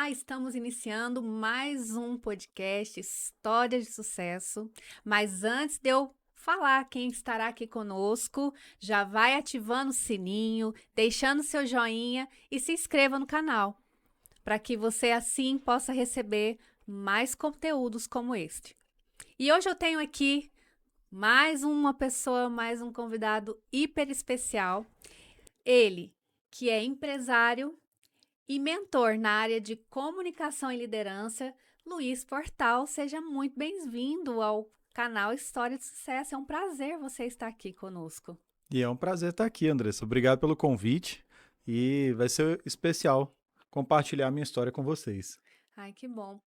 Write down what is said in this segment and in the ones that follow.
Olá, estamos iniciando mais um podcast História de Sucesso. Mas antes de eu falar quem estará aqui conosco, já vai ativando o sininho, deixando seu joinha e se inscreva no canal, para que você assim possa receber mais conteúdos como este. E hoje eu tenho aqui mais uma pessoa, mais um convidado hiper especial. Ele, que é empresário e mentor na área de comunicação e liderança, Luiz Portal. Seja muito bem-vindo ao canal História de Sucesso. É um prazer você estar aqui conosco. E é um prazer estar aqui, Andressa. Obrigado pelo convite e vai ser especial compartilhar minha história com vocês. Ai, que bom.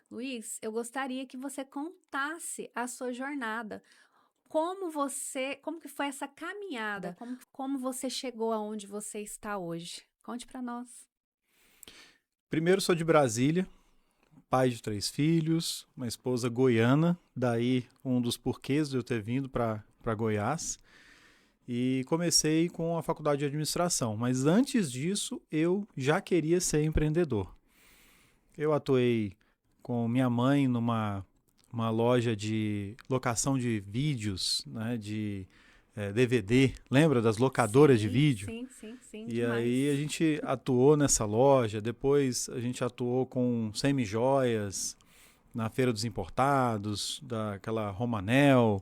Luiz, eu gostaria que você contasse a sua jornada. Como que foi essa caminhada? Como você chegou aonde você está hoje? Conte para nós. Primeiro, sou de Brasília, pai de 3 filhos, uma esposa goiana, daí um dos porquês de eu ter vindo para Goiás. E comecei com a faculdade de administração, mas antes disso eu já queria ser empreendedor. Eu atuei com minha mãe numa loja de locação de vídeos, né, de DVD, lembra das locadoras de vídeo? Sim, E demais. aí a gente atuou nessa loja, depois a gente atuou com semi-joias na Feira dos Importados, daquela Romanel,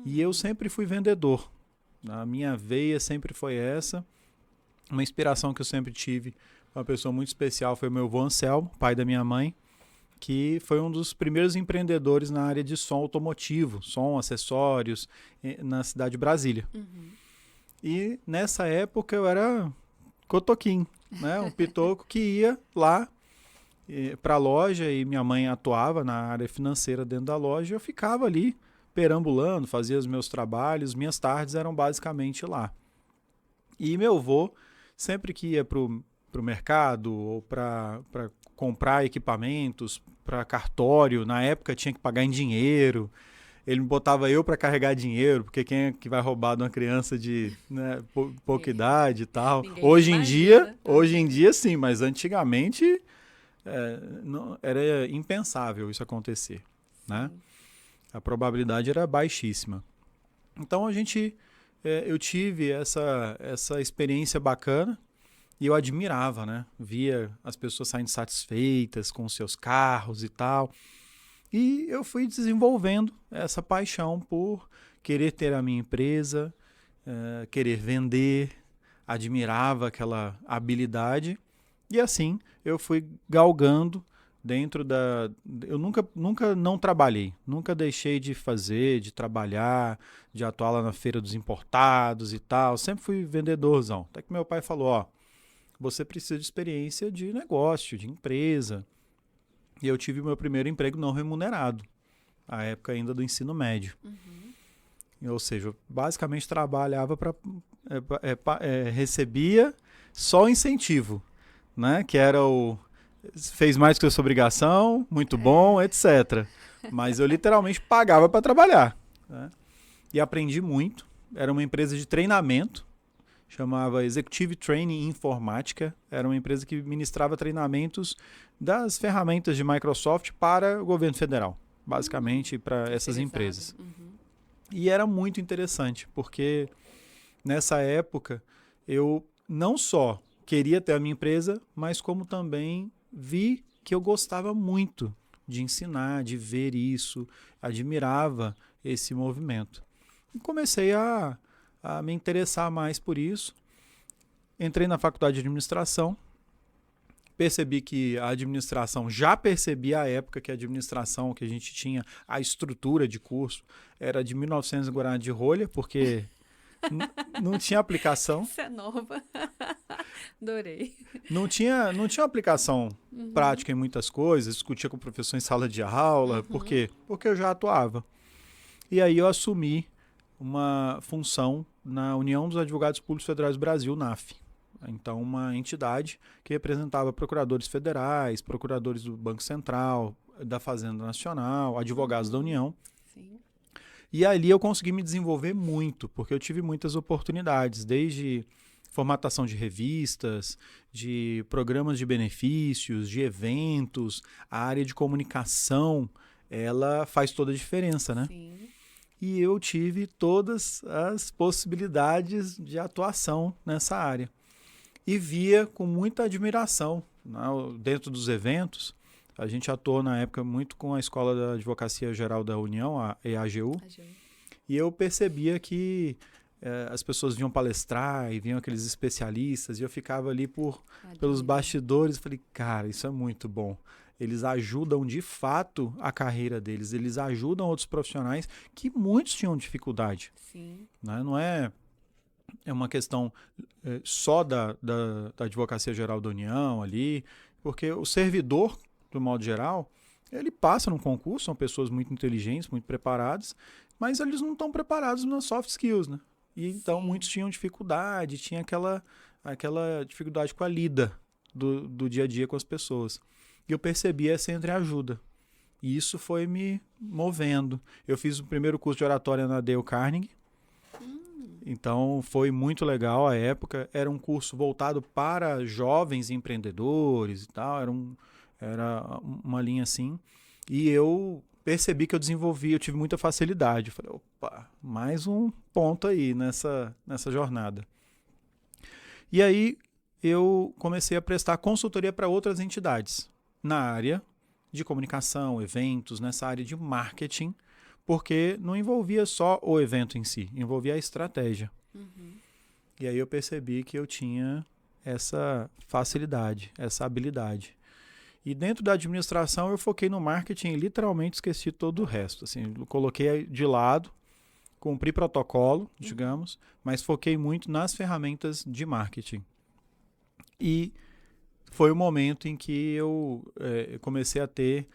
e eu sempre fui vendedor. A minha veia sempre foi essa. Uma inspiração que eu sempre tive, uma pessoa muito especial, foi o meu avô Anselmo, pai da minha mãe, que foi um dos primeiros empreendedores na área de som automotivo, som, acessórios, na cidade de Brasília. E nessa época eu era cotoquinho, né? Um pitoco que ia lá para a loja e minha mãe atuava na área financeira dentro da loja. Eu ficava ali perambulando, fazia os meus trabalhos, minhas tardes eram basicamente lá. E meu avô, sempre que ia para o mercado ou para comprar equipamentos, para cartório, na época tinha que pagar em dinheiro. Ele me botava eu para carregar dinheiro, porque quem é que vai roubar de uma criança de pouca idade e tal. Hoje em dia sim, mas antigamente não, era impensável isso acontecer, né? A probabilidade era baixíssima. Então eu tive essa experiência bacana e eu admirava, né? Via as pessoas saindo satisfeitas com seus carros e tal. E eu fui desenvolvendo essa paixão por querer ter a minha empresa, querer vender, admirava aquela habilidade. E assim eu fui galgando dentro da... Eu nunca não trabalhei, nunca deixei de fazer, de trabalhar, de atuar lá na Feira dos Importados e tal. Sempre fui vendedorzão. Até que meu pai falou, ó, você precisa de experiência de negócio, de empresa. E eu tive meu primeiro emprego não remunerado, à época ainda do ensino médio. Ou seja, eu basicamente trabalhava para... recebia só incentivo, né? Que era fez mais que a sua obrigação, muito bom, etc. Mas eu literalmente pagava para trabalhar, né? E aprendi muito. Era uma empresa de treinamento, chamava Executive Training Informática. Era uma empresa que ministrava treinamentos das ferramentas de Microsoft para o governo federal, basicamente para essas empresas. E era muito interessante, porque nessa época eu não só queria ter a minha empresa, mas como também vi que eu gostava muito de ensinar, de ver isso, admirava esse movimento. E comecei a me interessar mais por isso. Entrei na faculdade de administração, percebi que a administração, já percebi à época que a administração que a gente tinha, a estrutura de curso, era de 1900 Guaraná de rolha, porque não tinha aplicação. Isso é nova. Adorei. Não tinha aplicação prática em muitas coisas, discutia com o professor em sala de aula. Por quê? Porque eu já atuava. E aí eu assumi uma função na União dos Advogados Públicos Federais do Brasil, NAF. Então, uma entidade que representava procuradores federais, procuradores do Banco Central, da Fazenda Nacional, advogados da União. Sim. E ali eu consegui me desenvolver muito, porque eu tive muitas oportunidades, desde formatação de revistas, de programas de benefícios, de eventos. A área de comunicação, ela faz toda a diferença, né? Sim. E eu tive todas as possibilidades de atuação nessa área. E via com muita admiração, né, dentro dos eventos. A gente atuou na época muito com a Escola da Advocacia Geral da União, a EAGU, e eu percebia que as pessoas vinham palestrar e vinham aqueles especialistas, e eu ficava ali pelos bastidores e falei, cara, isso é muito bom. Eles ajudam de fato a carreira deles, eles ajudam outros profissionais que muitos tinham dificuldade. Sim. Né? Não é uma questão só da Advocacia Geral da União ali, porque o servidor, do modo geral, ele passa num concurso, são pessoas muito inteligentes, muito preparadas, mas eles não estão preparados nas soft skills, né? E então muitos tinham dificuldade, tinha aquela dificuldade com a lida do dia a dia com as pessoas. E eu percebi essa entreajuda. E isso foi me movendo. Eu fiz o primeiro curso de oratória na Dale Carnegie. Então foi muito legal a época. Era um curso voltado para jovens empreendedores e tal. Era uma linha assim. E eu percebi que eu tive muita facilidade. Eu falei, opa, mais um ponto aí nessa jornada. E aí eu comecei a prestar consultoria para outras entidades na área de comunicação, eventos, nessa área de marketing, porque não envolvia só o evento em si, envolvia a estratégia. E aí eu percebi que eu tinha essa facilidade, essa habilidade. E dentro da administração eu foquei no marketing e literalmente esqueci todo o resto. Assim, eu coloquei de lado, cumpri protocolo, digamos, mas foquei muito nas ferramentas de marketing. E foi o momento em que eu comecei a ter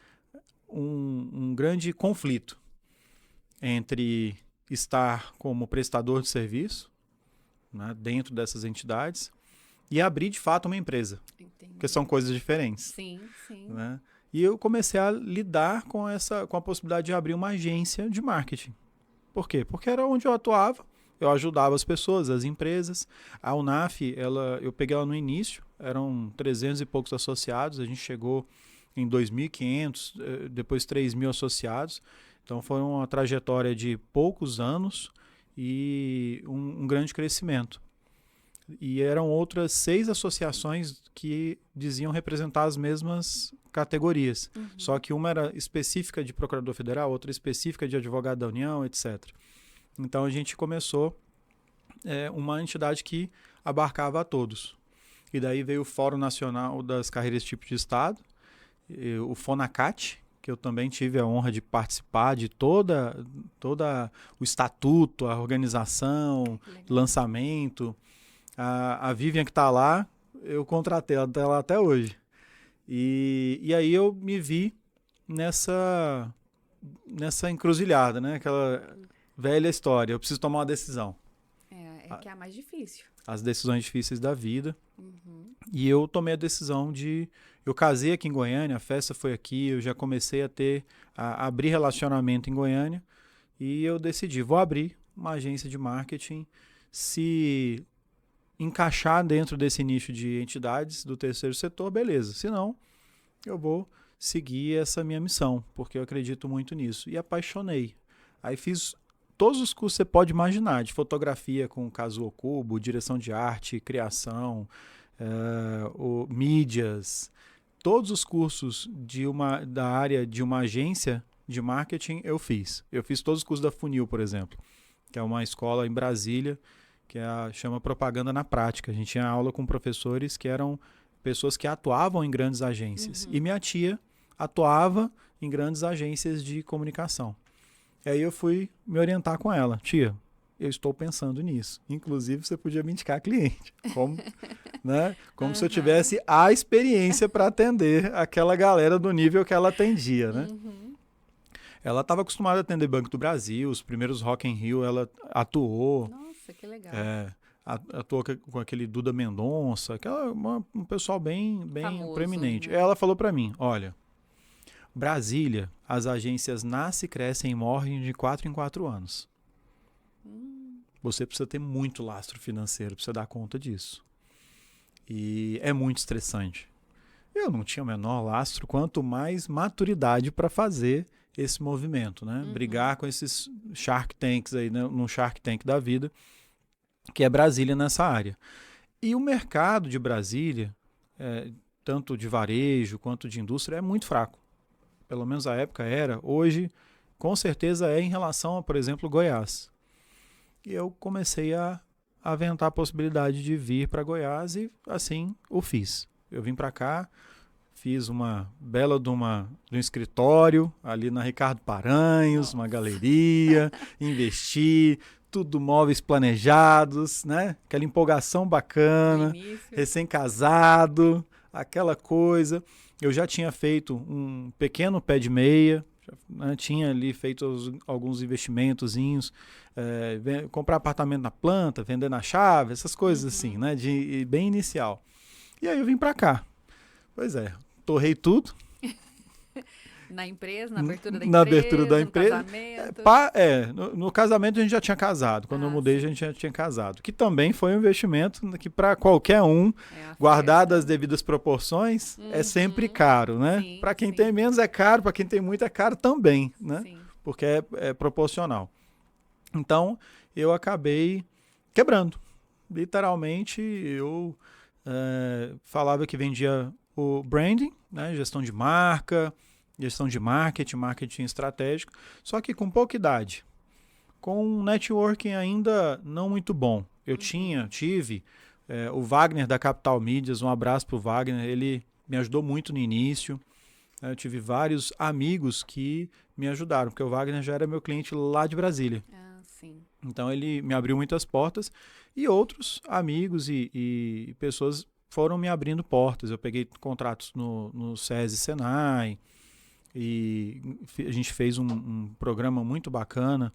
um grande conflito entre estar como prestador de serviço, né, dentro dessas entidades e abrir de fato uma empresa. Entendi. Porque são coisas diferentes. Sim, sim. Né? E eu comecei a lidar com a possibilidade de abrir uma agência de marketing. Por quê? Porque era onde eu atuava, eu ajudava as pessoas, as empresas. A UNAF, eu peguei ela no início, eram 300 e poucos associados, a gente chegou em 2.500, depois 3.000 associados. Então foi uma trajetória de poucos anos e um grande crescimento. E eram outras 6 associações que diziam representar as mesmas categorias. Só que uma era específica de procurador federal, outra específica de advogado da União, etc. Então a gente começou uma entidade que abarcava a todos. E daí veio o Fórum Nacional das Carreiras Tipo de Estado, o FONACAT, que eu também tive a honra de participar de toda o estatuto, a organização, lançamento. A Vivian que está lá, eu contratei, ela está lá até hoje. E aí eu me vi nessa encruzilhada, né? Aquela velha história, eu preciso tomar uma decisão. Que é a mais difícil. As decisões difíceis da vida. E eu tomei a decisão eu casei aqui em Goiânia, a festa foi aqui, eu já comecei a abrir relacionamento em Goiânia e eu decidi, vou abrir uma agência de marketing, se encaixar dentro desse nicho de entidades do terceiro setor, beleza. Se não, eu vou seguir essa minha missão, porque eu acredito muito nisso. E apaixonei. Aí fiz todos os cursos que você pode imaginar, de fotografia com Kazuo Kubo, direção de arte, criação, mídias, todos os cursos da área de uma agência de marketing eu fiz. Eu fiz todos os cursos da Funil, por exemplo, que é uma escola em Brasília, que chama Propaganda na Prática. A gente tinha aula com professores que eram pessoas que atuavam em grandes agências. E minha tia atuava em grandes agências de comunicação. E aí eu fui me orientar com ela. Tia, eu estou pensando nisso. Inclusive, você podia me indicar cliente. Como se eu tivesse a experiência para atender aquela galera do nível que ela atendia, né? Ela estava acostumada a atender Banco do Brasil, os primeiros Rock in Rio ela atuou. Nossa, que legal. Atuou com aquele Duda Mendonça, um pessoal bem famoso, proeminente. Né? Ela falou para mim, olha, Brasília, as agências nascem, crescem e morrem de 4 em 4 anos. você precisa ter muito lastro financeiro para você dar conta disso. E é muito estressante. Eu não tinha o menor lastro, quanto mais maturidade para fazer esse movimento, né? Brigar com esses Shark Tanks aí, né? No Shark Tank da vida, que é Brasília nessa área. E o mercado de Brasília, tanto de varejo quanto de indústria, é muito fraco. Pelo menos à época era. Hoje, com certeza é em relação a, por exemplo, Goiás. E eu comecei a aventar a possibilidade de vir para Goiás e assim o fiz. Eu vim para cá, fiz uma bela de um escritório ali na Ricardo Paranhos, uma galeria, investi, tudo móveis planejados, né? Aquela empolgação bacana, recém-casado, aquela coisa. Eu já tinha feito um pequeno pé de meia, né? Tinha ali feito alguns investimentozinhos, comprar apartamento na planta, vender na chave, essas coisas assim, né? Bem inicial. E aí eu vim para cá. Pois é, torrei tudo. Na empresa, na abertura da empresa, na abertura da empresa. Casamento. No casamento a gente já tinha casado. Quando eu mudei, a gente já tinha casado. Que também foi um investimento que para qualquer um, guardado as devidas proporções, é sempre caro, né? Para quem tem menos é caro, para quem tem muito é caro também, né? Sim. Porque é proporcional. Então, eu acabei quebrando. Literalmente, eu falava que vendia o branding, né? Gestão de marca, gestão de marketing estratégico, só que com pouca idade, com um networking ainda não muito bom. Eu tive o Wagner da Capital Mídias, um abraço para o Wagner, ele me ajudou muito no início. Eu tive vários amigos que me ajudaram, porque o Wagner já era meu cliente lá de Brasília. Sim. Então ele me abriu muitas portas e outros amigos e pessoas foram me abrindo portas. Eu peguei contratos no SESI Senai, e a gente fez um programa muito bacana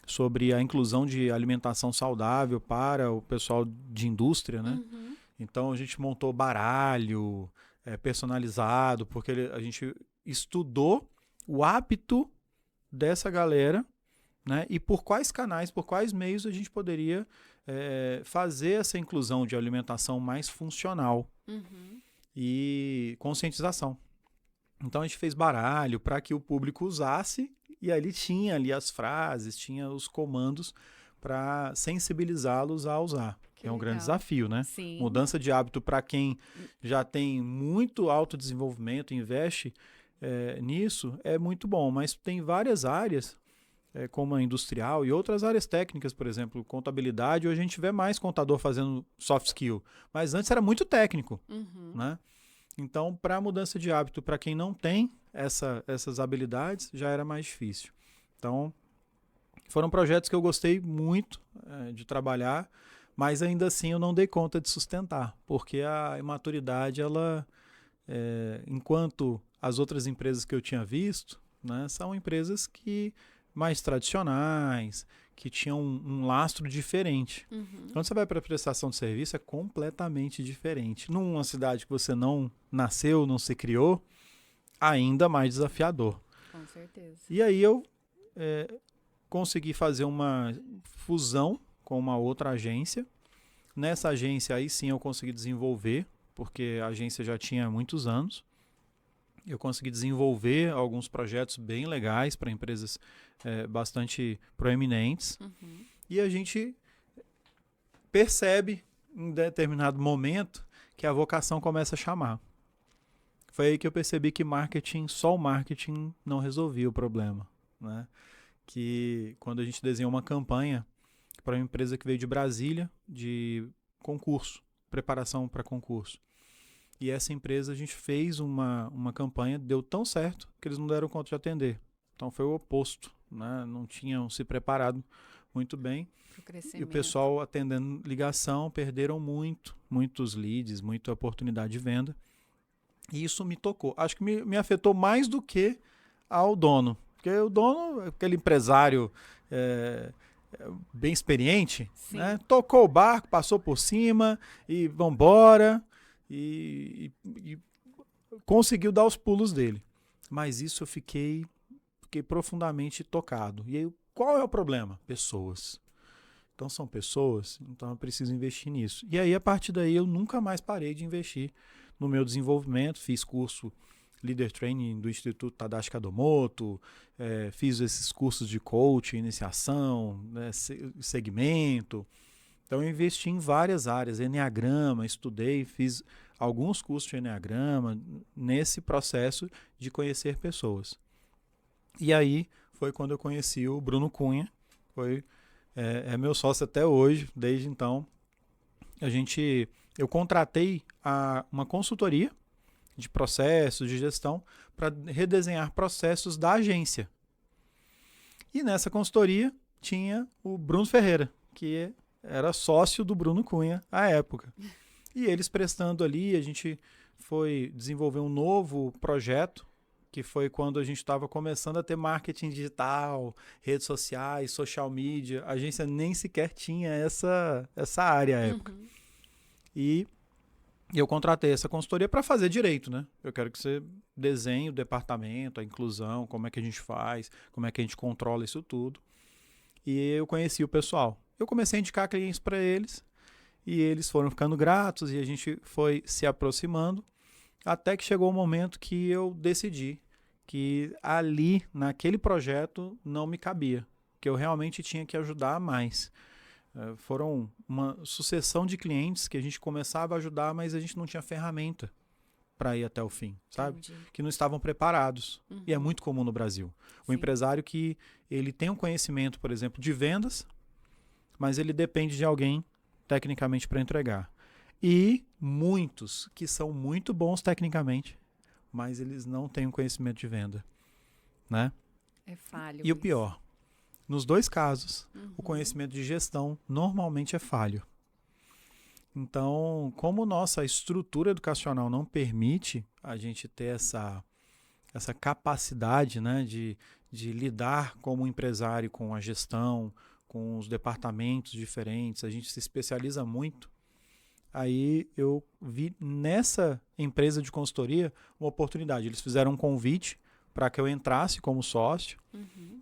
sobre a inclusão de alimentação saudável para o pessoal de indústria, né? Então a gente montou baralho personalizado, porque a gente estudou o hábito dessa galera, né? E por quais canais, por quais meios a gente poderia fazer essa inclusão de alimentação mais funcional e conscientização. Então a gente fez baralho para que o público usasse e ali tinha ali as frases, tinha os comandos para sensibilizá-los a usar. Que é um grande desafio, né? Sim. Mudança de hábito para quem já tem muito autodesenvolvimento, investe nisso, é muito bom. Mas tem várias áreas, como a industrial e outras áreas técnicas, por exemplo, contabilidade. Hoje a gente vê mais contador fazendo soft skill. Mas antes era muito técnico, né? Então, para a mudança de hábito, para quem não tem essas habilidades, já era mais difícil. Então, foram projetos que eu gostei muito de trabalhar, mas ainda assim eu não dei conta de sustentar, porque a imaturidade, ela, enquanto as outras empresas que eu tinha visto, né, são empresas que mais tradicionais, que tinham um lastro diferente. Quando você vai para a prestação de serviço, é completamente diferente. Numa cidade que você não nasceu, não se criou, ainda mais desafiador. Com certeza. E aí eu consegui fazer uma fusão com uma outra agência. Nessa agência aí sim eu consegui desenvolver, porque a agência já tinha muitos anos. Eu consegui desenvolver alguns projetos bem legais para empresas bastante proeminentes. E a gente percebe em determinado momento que a vocação começa a chamar. Foi aí que eu percebi que só o marketing não resolvia o problema, né? Que quando a gente desenhou uma campanha para uma empresa que veio de Brasília, de concurso, preparação para concurso. E essa empresa, a gente fez uma campanha, deu tão certo que eles não deram conta de atender. Então foi o oposto, né? Não tinham se preparado muito bem. E o pessoal atendendo ligação, perderam muitos leads, muita oportunidade de venda. E isso me tocou. Acho que me afetou mais do que ao dono. Porque o dono, aquele empresário bem experiente, né? Tocou o barco, passou por cima e vambora. E conseguiu dar os pulos dele. Mas isso eu fiquei profundamente tocado. E aí, qual é o problema? Pessoas. Então são pessoas, então eu preciso investir nisso. E aí, a partir daí, eu nunca mais parei de investir no meu desenvolvimento. Fiz curso Leader Training do Instituto Tadashi Kadomoto, fiz esses cursos de coaching, iniciação, né, segmento. Então eu investi em várias áreas, Enneagrama, estudei, fiz alguns cursos de Enneagrama nesse processo de conhecer pessoas. E aí foi quando eu conheci o Bruno Cunha, é meu sócio até hoje. Desde então eu contratei uma consultoria de processos, de gestão, para redesenhar processos da agência. E nessa consultoria tinha o Bruno Ferreira, que era sócio do Bruno Cunha à época. E eles prestando ali, a gente foi desenvolver um novo projeto, que foi quando a gente estava começando a ter marketing digital, redes sociais, social media. A agência nem sequer tinha essa área à época. E eu contratei essa consultoria para fazer direito, né? Eu quero que você desenhe o departamento, a inclusão, como é que a gente faz, como é que a gente controla isso tudo. E eu conheci o pessoal. Eu comecei a indicar clientes para eles e eles foram ficando gratos e a gente foi se aproximando até que chegou o momento que eu decidi que ali, naquele projeto, não me cabia, que eu realmente tinha que ajudar mais. Foram uma sucessão de clientes que a gente começava a ajudar, mas a gente não tinha ferramenta para ir até o fim, sabe? Entendi. Que não estavam preparados. E é muito comum no Brasil. O empresário que ele tem um conhecimento, por exemplo, de vendas, mas ele depende de alguém tecnicamente para entregar. E muitos que são muito bons tecnicamente, mas eles não têm um conhecimento de venda, né? É falho. E o pior, nos dois casos, o conhecimento de gestão normalmente é falho. Então, como nossa estrutura educacional não permite a gente ter essa capacidade, né, de lidar como empresário com a gestão, com os departamentos diferentes, a gente se especializa muito. Aí eu vi nessa empresa de consultoria uma oportunidade. Eles fizeram um convite para que eu entrasse como sócio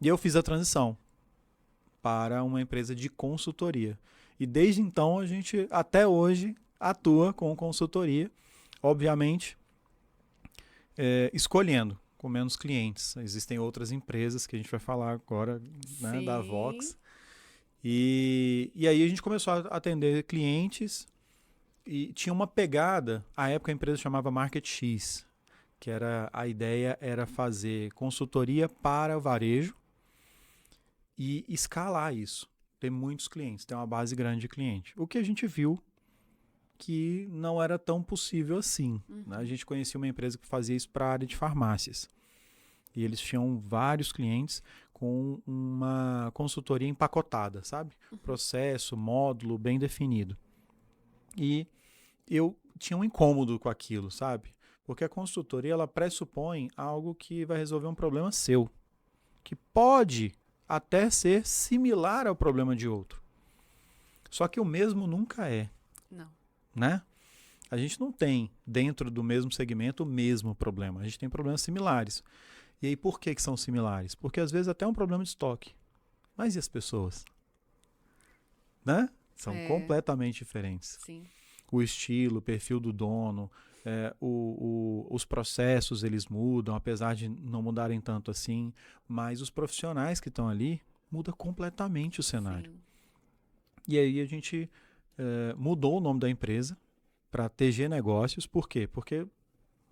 e eu fiz a transição para uma empresa de consultoria. E desde então a gente até hoje atua com consultoria, obviamente escolhendo com menos clientes. Existem outras empresas que a gente vai falar agora, né, da Vox. E aí a gente começou a atender clientes e tinha uma pegada, à época a empresa chamava Market X, que a ideia era fazer consultoria para o varejo e escalar isso, ter muitos clientes, ter uma base grande de cliente. O que a gente viu que não era tão possível assim. Né? A gente conhecia uma empresa que fazia isso para a área de farmácias. E eles tinham vários clientes com uma consultoria empacotada, sabe? Processo, módulo bem definido. E eu tinha um incômodo com aquilo, sabe? Porque a consultoria, ela pressupõe algo que vai resolver um problema seu, que pode até ser similar ao problema de outro. Só que o mesmo nunca é. Não. Né? A gente não tem, dentro do mesmo segmento, o mesmo problema. A gente tem problemas similares. E aí, por que são similares? Porque, às vezes, até é um problema de estoque. Mas e as pessoas? Né? São completamente diferentes. Sim. O estilo, o perfil do dono, os processos, eles mudam, apesar de não mudarem tanto assim. Mas os profissionais que estão ali, muda completamente o cenário. Sim. E aí, a gente mudou o nome da empresa para TG Negócios. Por quê? Porque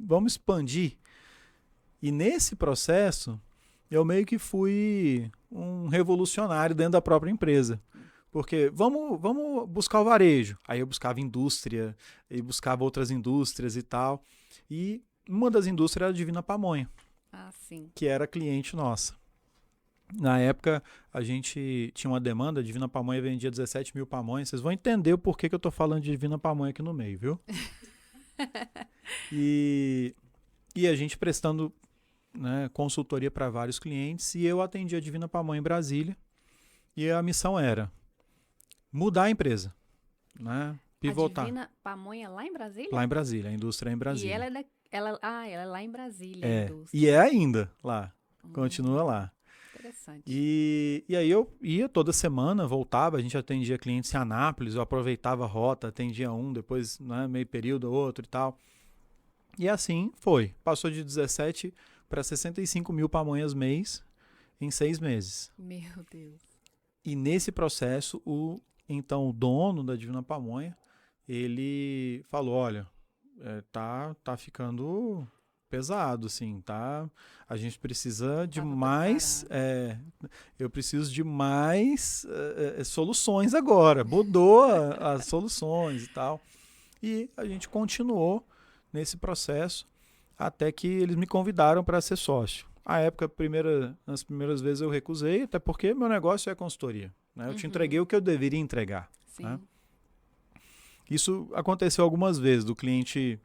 vamos expandir. E nesse processo, eu meio que fui um revolucionário dentro da própria empresa. Porque vamos buscar o varejo. Aí eu buscava indústria, e buscava outras indústrias e tal. E uma das indústrias era a Divina Pamonha, que era cliente nossa. Na época, a gente tinha uma demanda, a Divina Pamonha vendia 17 mil pamonhas. Vocês vão entender o porquê que eu estou falando de Divina Pamonha aqui no meio, viu? E a gente prestando, né, consultoria para vários clientes, e eu atendi a Divina Pamonha em Brasília. E a missão era mudar a empresa, né? Pivotar. A Divina Pamonha lá em Brasília? Lá em Brasília, a indústria é em Brasília. E ela é ela é lá em Brasília, a indústria. E é ainda lá, continua lá. Interessante. E aí eu ia toda semana, voltava, a gente atendia clientes em Anápolis, eu aproveitava a rota, atendia um, depois, né, meio período, outro e tal. E assim foi. Passou de 17 para 65 mil pamonhas mês em 6 meses. Meu Deus. E nesse processo, então o dono da Divina Pamonha, ele falou, olha, tá ficando pesado, assim, tá? A gente precisa de mais, eu preciso de mais soluções agora. Mudou as soluções e tal. E a gente continuou nesse processo até que eles me convidaram para ser sócio. À época, nas primeiras vezes eu recusei, até porque meu negócio é consultoria. Né? Eu te entreguei o que eu deveria entregar. Sim. Né? Isso aconteceu algumas vezes, do cliente,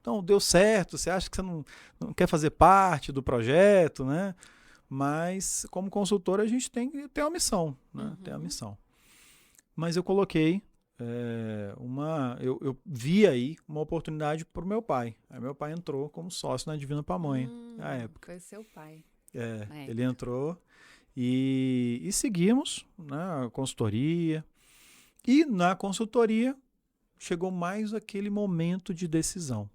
não, deu certo, você acha que você não quer fazer parte do projeto, né? Mas, como consultor, a gente tem que ter uma missão, né? Tem a missão. Mas eu coloquei eu vi aí uma oportunidade para o meu pai. Aí meu pai entrou como sócio na Divina Pamonha, na época. Foi seu pai. Ele entrou e seguimos, né, a consultoria. E na consultoria chegou mais aquele momento de decisão.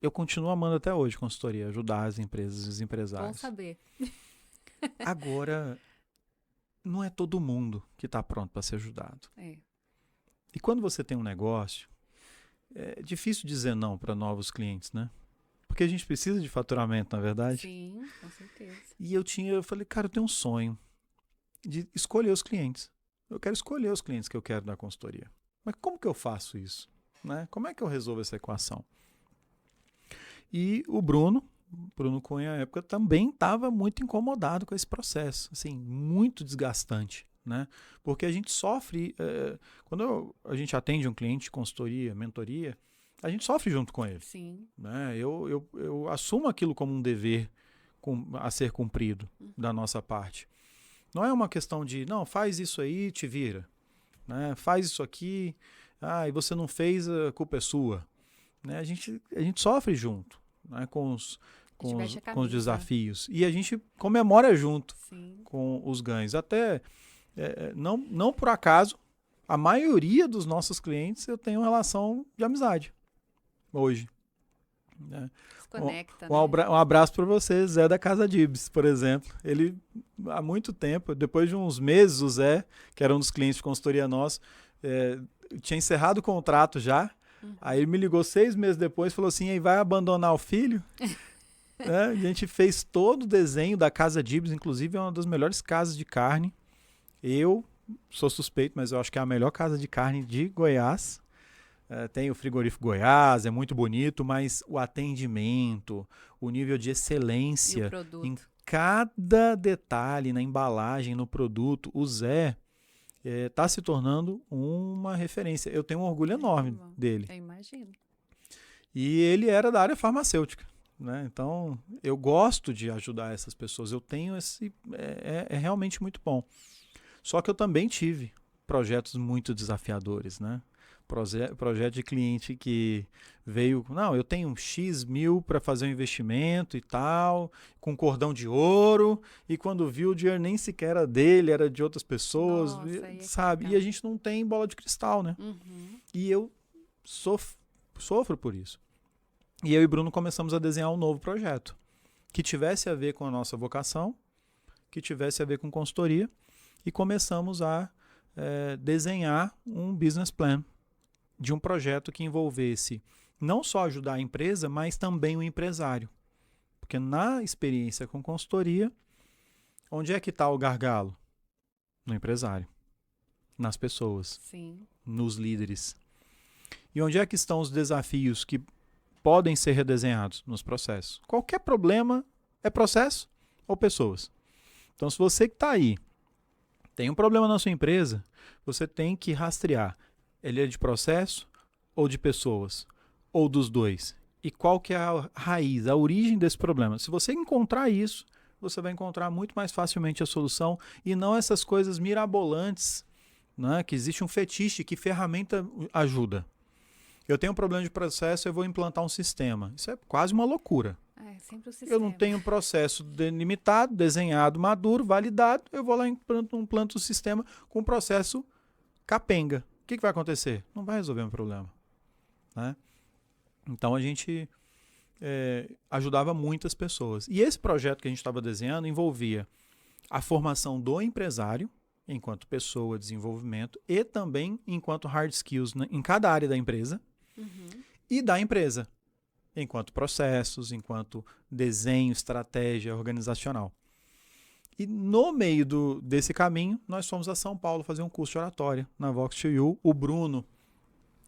Eu continuo amando até hoje consultoria, ajudar as empresas e os empresários. Bom saber. Agora, não é todo mundo que está pronto para ser ajudado. E quando você tem um negócio, é difícil dizer não para novos clientes, né? Porque a gente precisa de faturamento, na verdade. Sim, com certeza. E eu falei, cara, eu tenho um sonho de escolher os clientes. Eu quero escolher os clientes que eu quero da consultoria. Mas como que eu faço isso? Né? Como é que eu resolvo essa equação? E o Bruno Cunha, na época, também estava muito incomodado com esse processo. Assim, muito desgastante. Né? Porque a gente sofre, quando a gente atende um cliente de consultoria, mentoria, a gente sofre junto com ele. Sim. Né? Eu assumo aquilo como um dever a ser cumprido da nossa parte. Não é uma questão de, não, faz isso aí, te vira. Né? Faz isso aqui, e você não fez, a culpa é sua. Né? A gente sofre junto, né? com os desafios. E a gente comemora junto. Sim. Com os ganhos. Até... não por acaso, a maioria dos nossos clientes eu tenho relação de amizade hoje. Né? Se conecta, um abraço para você, Zé da Casa Dibs, por exemplo. Ele, há muito tempo, depois de uns meses, o Zé, que era um dos clientes de consultoria nosso, tinha encerrado o contrato já. Aí ele me ligou 6 meses depois e falou assim, aí vai abandonar o filho? A gente fez todo o desenho da Casa Dibs, inclusive é uma das melhores casas de carne. Eu sou suspeito, mas eu acho que é a melhor casa de carne de Goiás. Tem o frigorífico Goiás, é muito bonito, mas o atendimento, o nível de excelência em cada detalhe, na embalagem, no produto, o Zé está se tornando uma referência. Eu tenho um orgulho enorme dele. Eu imagino. E ele era da área farmacêutica. Né? Então, eu gosto de ajudar essas pessoas. Eu tenho esse... É realmente muito bom. Só que eu também tive projetos muito desafiadores, né? Projeto de cliente que veio, não, eu tenho X mil para fazer um investimento e tal, com cordão de ouro, e quando viu o dinheiro nem sequer era dele, era de outras pessoas, sabe? E a gente não tem bola de cristal, né? E eu sofro por isso. E eu e Bruno começamos a desenhar um novo projeto, que tivesse a ver com a nossa vocação, que tivesse a ver com consultoria, e começamos a desenhar um business plan de um projeto que envolvesse não só ajudar a empresa, mas também o empresário. Porque na experiência com consultoria, onde é que está o gargalo? No empresário, nas pessoas, Sim. nos líderes. E onde é que estão os desafios que podem ser redesenhados nos processos? Qualquer problema é processo ou pessoas. Então, se você que está aí tem um problema na sua empresa, você tem que rastrear. Ele é de processo ou de pessoas? Ou dos dois? E qual que é a raiz, a origem desse problema? Se você encontrar isso, você vai encontrar muito mais facilmente a solução e não essas coisas mirabolantes, né? Que existe um fetiche, que ferramenta ajuda. Eu tenho um problema de processo, eu vou implantar um sistema. Isso é quase uma loucura. É sempre o sistema. Eu não tenho um processo delimitado, desenhado, maduro, validado. Eu vou lá e implanto o sistema com um processo capenga. O que vai acontecer? Não vai resolver um problema. Né? Então a gente ajudava muitas pessoas. E esse projeto que a gente estava desenhando envolvia a formação do empresário, enquanto pessoa, desenvolvimento, e também enquanto hard skills, né, em cada área da empresa, e da empresa, enquanto processos, enquanto desenho, estratégia organizacional. E no meio desse caminho, nós fomos a São Paulo fazer um curso de oratória na Vox2U. O Bruno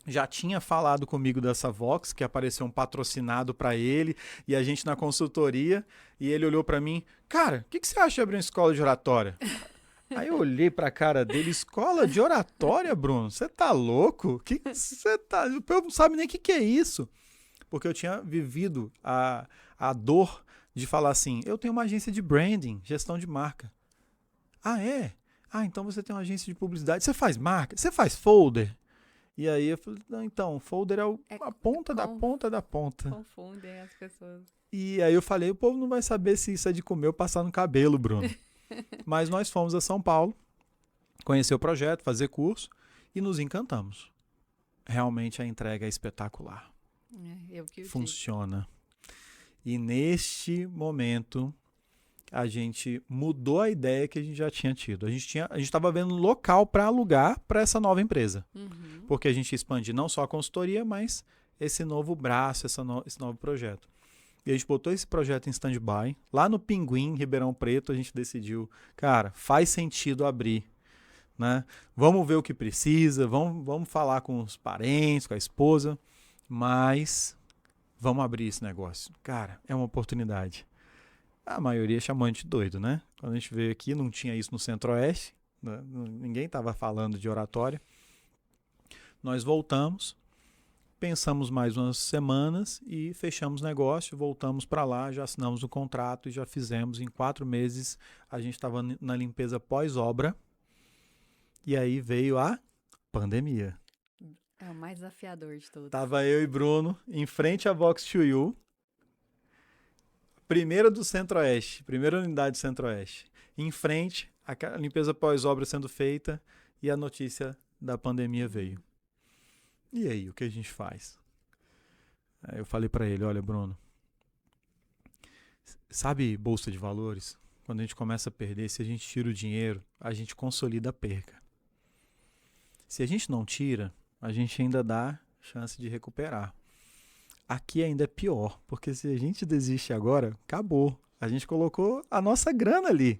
já tinha falado comigo dessa Vox, que apareceu um patrocinado para ele, e a gente na consultoria, e ele olhou para mim, cara, o que você acha de abrir uma escola de oratória? Aí eu olhei pra cara dele, escola de oratória, Bruno? Você tá louco? Que você tá... O povo não sabe nem o que é isso. Porque eu tinha vivido a dor de falar assim, eu tenho uma agência de branding, gestão de marca. Ah, é? Ah, então você tem uma agência de publicidade. Você faz marca? Você faz folder? E aí eu falei, não, então, folder é a ponta da ponta da ponta. Confundem as pessoas. E aí eu falei, o povo não vai saber se isso é de comer ou passar no cabelo, Bruno. Mas nós fomos a São Paulo, conhecer o projeto, fazer curso e nos encantamos. Realmente a entrega é espetacular. Funciona. E neste momento a gente mudou a ideia que a gente já tinha tido. A gente estava vendo local para alugar para essa nova empresa. Porque a gente expandir não só a consultoria, mas esse novo braço, esse novo projeto. E a gente botou esse projeto em stand-by. Lá no Pinguim, Ribeirão Preto, a gente decidiu, cara, faz sentido abrir. Né? Vamos ver o que precisa, vamos falar com os parentes, com a esposa, mas vamos abrir esse negócio. Cara, é uma oportunidade. A maioria chamou a gente de doido, né? Quando a gente veio aqui, não tinha isso no Centro-Oeste, né? Ninguém estava falando de oratória. Nós voltamos. Pensamos mais umas semanas e fechamos negócio, voltamos para lá, já assinamos o contrato e já fizemos. Em 4 meses, a gente estava na limpeza pós-obra e aí veio a pandemia. É o mais desafiador de todos. Tava eu e Bruno em frente à Vox2U, primeira do Centro-Oeste, primeira unidade do Centro-Oeste. Em frente, a limpeza pós-obra sendo feita e a notícia da pandemia veio. E aí, o que a gente faz? Aí eu falei para ele, olha, Bruno, sabe bolsa de valores? Quando a gente começa a perder, se a gente tira o dinheiro, a gente consolida a perca. Se a gente não tira, a gente ainda dá chance de recuperar. Aqui ainda é pior, porque se a gente desiste agora, acabou. A gente colocou a nossa grana ali.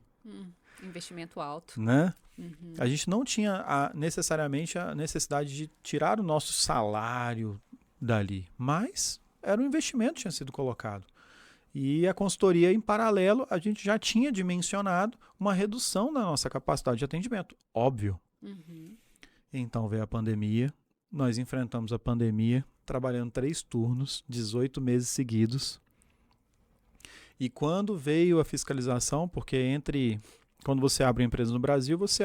Investimento alto. Né? A gente não tinha necessariamente a necessidade de tirar o nosso salário dali, mas era um investimento que tinha sido colocado. E a consultoria, em paralelo, a gente já tinha dimensionado uma redução na nossa capacidade de atendimento, óbvio. Então veio a pandemia, nós enfrentamos a pandemia, trabalhando 3 turnos, 18 meses seguidos. E quando veio a fiscalização, porque quando você abre uma empresa no Brasil, você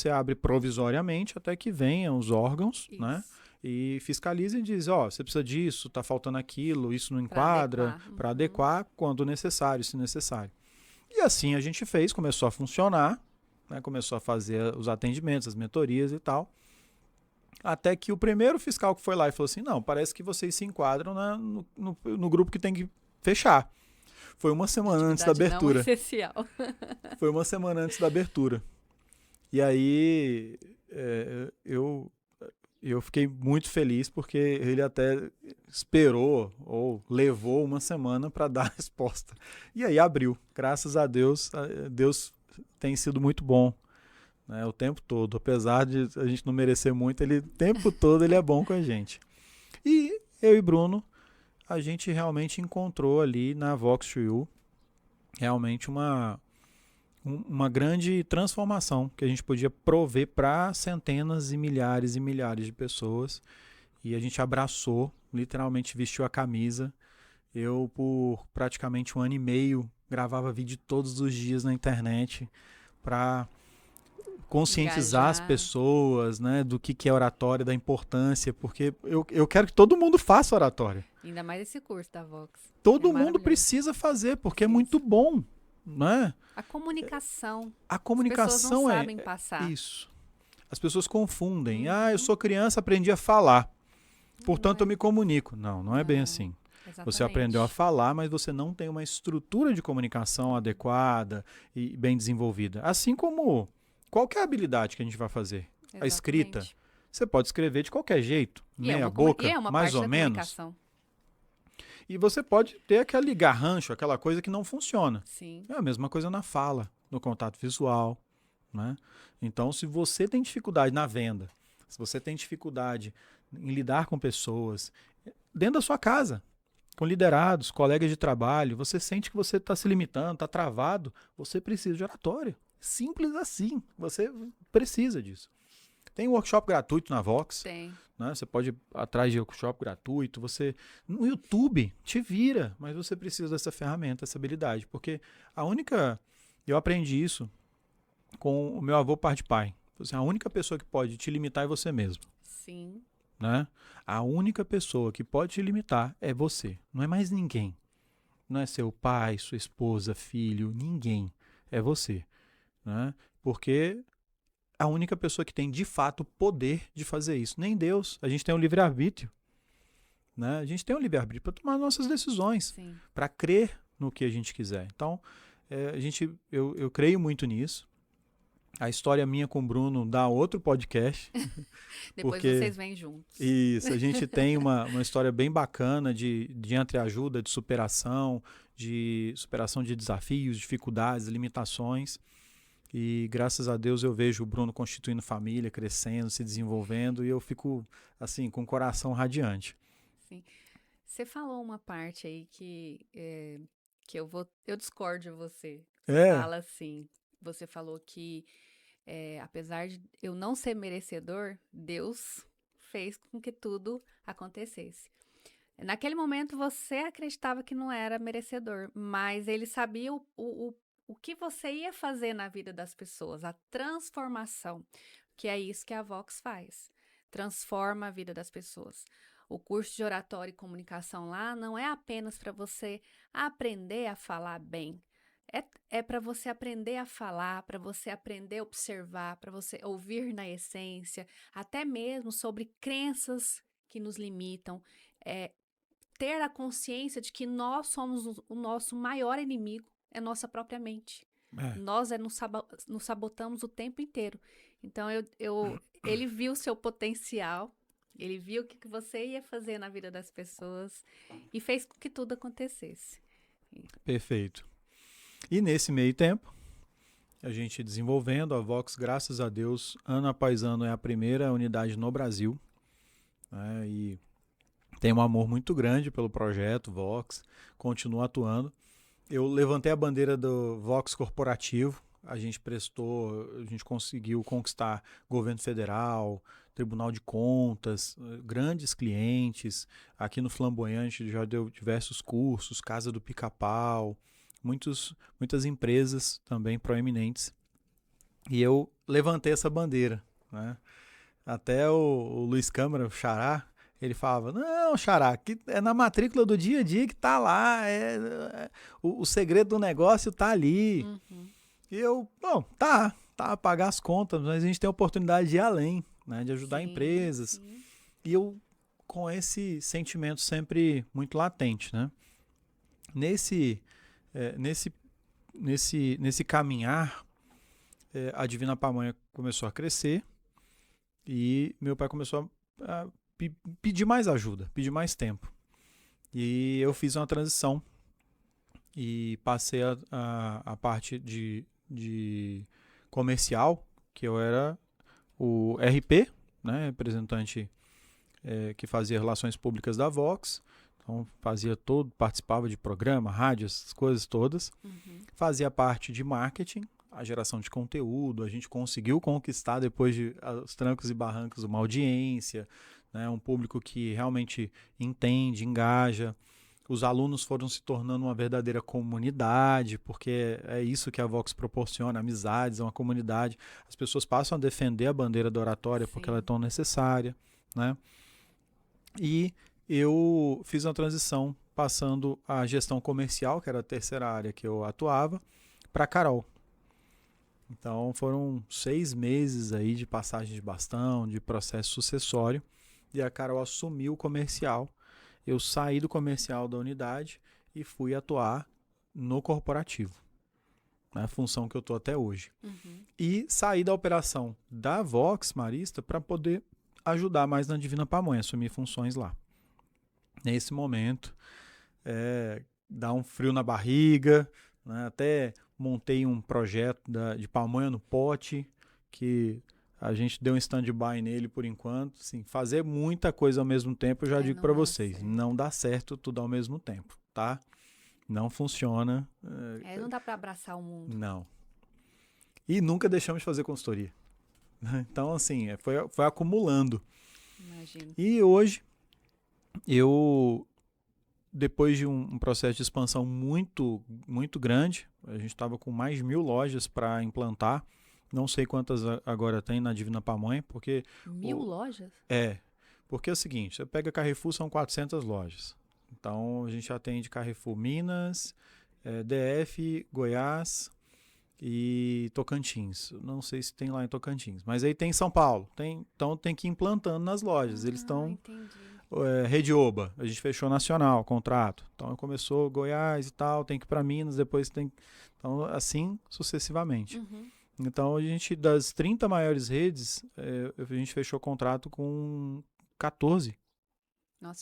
abre provisoriamente até que venham os órgãos, né? E fiscalizem e dizem, você precisa disso, está faltando aquilo, isso não enquadra, para adequar quando necessário, se necessário. E assim a gente fez, começou a funcionar, né? Começou a fazer os atendimentos, as mentorias e tal, até que o primeiro fiscal que foi lá e falou assim, não, parece que vocês se enquadram no grupo que tem que fechar. Foi uma semana antes da abertura. Não essencial. Foi uma semana antes da abertura. E aí eu fiquei muito feliz porque ele até esperou ou levou uma semana para dar a resposta. E aí abriu. Graças a Deus, Deus tem sido muito bom, né, o tempo todo. Apesar de a gente não merecer muito, o tempo todo ele é bom com a gente. E eu e Bruno, a gente realmente encontrou ali na Vox2U realmente uma grande transformação que a gente podia prover para centenas e milhares de pessoas. E a gente abraçou, literalmente vestiu a camisa. Eu, por praticamente 1 ano e meio, gravava vídeo todos os dias na internet para conscientizar as Engajar. pessoas, né, do que é oratória, da importância, porque eu quero que todo mundo faça oratória. Ainda mais esse curso da Vox. Todo É mundo maravilhoso. precisa fazer, porque é Precisa. muito bom, né? A comunicação. A As pessoas comunicação não é sabem passar. isso. As pessoas confundem. Uhum. Eu sou criança, aprendi a falar. Portanto, eu me comunico. Não é bem Não, assim. Exatamente. Você aprendeu a falar, mas você não tem uma estrutura de comunicação adequada e bem desenvolvida. Assim como qualquer habilidade que a gente vai fazer. A escrita. Exatamente. Você pode escrever de qualquer jeito, E é meia uma boca, e é uma mais parte ou da menos. comunicação. E você pode ter aquele garrancho, aquela coisa que não funciona. Sim. É a mesma coisa na fala, no contato visual, né? Então, se você tem dificuldade na venda, se você tem dificuldade em lidar com pessoas, dentro da sua casa, com liderados, colegas de trabalho, você sente que você está se limitando, está travado, você precisa de oratória. Simples assim. Você precisa disso. Tem um workshop gratuito na Vox. Tem. Né? Você pode ir atrás de workshop gratuito. Você no YouTube te vira, mas você precisa dessa ferramenta, dessa habilidade. Porque eu aprendi isso com o meu avô par de pai. A única pessoa que pode te limitar é você mesmo. Sim. Né? A única pessoa que pode te limitar é você, não é mais ninguém. Não é seu pai, sua esposa, filho, ninguém. É você. Né? Porque a única pessoa que tem de fato o poder de fazer isso. Nem Deus. A gente tem um livre-arbítrio. Né? A gente tem um livre-arbítrio para tomar nossas decisões, para crer no que a gente quiser. Então, eu creio muito nisso. A história minha com o Bruno dá outro podcast. Depois porque, vocês vêm juntos. Isso, a gente tem uma história bem bacana de entreajuda, de superação de desafios, dificuldades, limitações. E graças a Deus eu vejo o Bruno constituindo família, crescendo, se desenvolvendo, e eu fico assim, com o coração radiante. Sim. Você falou uma parte aí que eu discordo de você. Você fala assim, você falou que apesar de eu não ser merecedor, Deus fez com que tudo acontecesse. Naquele momento você acreditava que não era merecedor, mas ele sabia o que você ia fazer na vida das pessoas, a transformação, que é isso que a Vox faz, transforma a vida das pessoas. O curso de oratória e comunicação lá não é apenas para você aprender a falar bem, é para você aprender a falar, para você aprender a observar, para você ouvir na essência, até mesmo sobre crenças que nos limitam, ter a consciência de que nós somos o nosso maior inimigo, é nossa própria mente. Nós nos sabotamos o tempo inteiro. Então, ele viu o seu potencial, ele viu o que você ia fazer na vida das pessoas e fez com que tudo acontecesse. Perfeito. E nesse meio tempo, a gente desenvolvendo a Vox, graças a Deus, ano após ano é a primeira unidade no Brasil. Né, e tem um amor muito grande pelo projeto Vox, continua atuando. Eu levantei a bandeira do Vox corporativo, a gente conseguiu conquistar governo federal, Tribunal de Contas, grandes clientes. Aqui no Flamboyante já deu diversos cursos, Casa do Pica-Pau, muitas empresas também proeminentes. E eu levantei essa bandeira. Né? Até o Luiz Câmara, o Xará, ele falava, não, Xará, que é na matrícula do dia a dia que tá lá, o segredo do negócio tá ali. Uhum. E eu, tá, pagar as contas, mas a gente tem a oportunidade de ir além, né, de ajudar empresas. Sim. E eu, com esse sentimento sempre muito latente, né? Nesse caminhar, a Divina Pamonha começou a crescer e meu pai começou a pedir mais ajuda, pedir mais tempo. E eu fiz uma transição e passei a parte de comercial, que eu era o RP, né, representante que fazia relações públicas da Vox. Então participava de programa, rádio, essas coisas todas. Uhum. Fazia parte de marketing, a geração de conteúdo. A gente conseguiu conquistar, depois de os trancos e barrancos, uma audiência, né, um público que realmente entende, engaja. Os alunos foram se tornando uma verdadeira comunidade, porque é isso que a Vox proporciona, amizades, é uma comunidade. As pessoas passam a defender a bandeira da oratória porque ela é tão necessária, né? E eu fiz uma transição passando a gestão comercial, que era a terceira área que eu atuava, para a Carol. Então foram 6 meses aí de passagem de bastão, de processo sucessório, e a Carol assumiu o comercial. Eu saí do comercial da unidade e fui atuar no corporativo, na função que eu estou até hoje. E saí da operação da Vox Marista para poder ajudar mais na Divina Pamonha, assumir funções lá. Nesse momento, dá um frio na barriga, né? Até montei um projeto de pamonha no pote, que a gente deu um stand-by nele por enquanto. Assim, fazer muita coisa ao mesmo tempo, eu já digo para vocês, não dá certo tudo ao mesmo tempo, tá? Não funciona. Não dá para abraçar o mundo. Não. E nunca deixamos de fazer consultoria. Então, assim, foi acumulando. Imagino. E hoje, depois de um processo de expansão muito, muito grande, a gente estava com mais de 1.000 lojas para implantar. Não sei quantas agora tem na Divina Pamonha, porque... 1.000 lojas? Porque é o seguinte, você pega Carrefour, são 400 lojas. Então, a gente atende Carrefour Minas, DF, Goiás e Tocantins. Não sei se tem lá em Tocantins, mas aí tem São Paulo. Então, tem que ir implantando nas lojas. Eles estão... Entendi. Rede Oba, a gente fechou nacional, contrato. Então, começou Goiás e tal, tem que ir para Minas, depois tem... Então, assim sucessivamente. Então, a gente, das 30 maiores redes, a gente fechou contrato com 14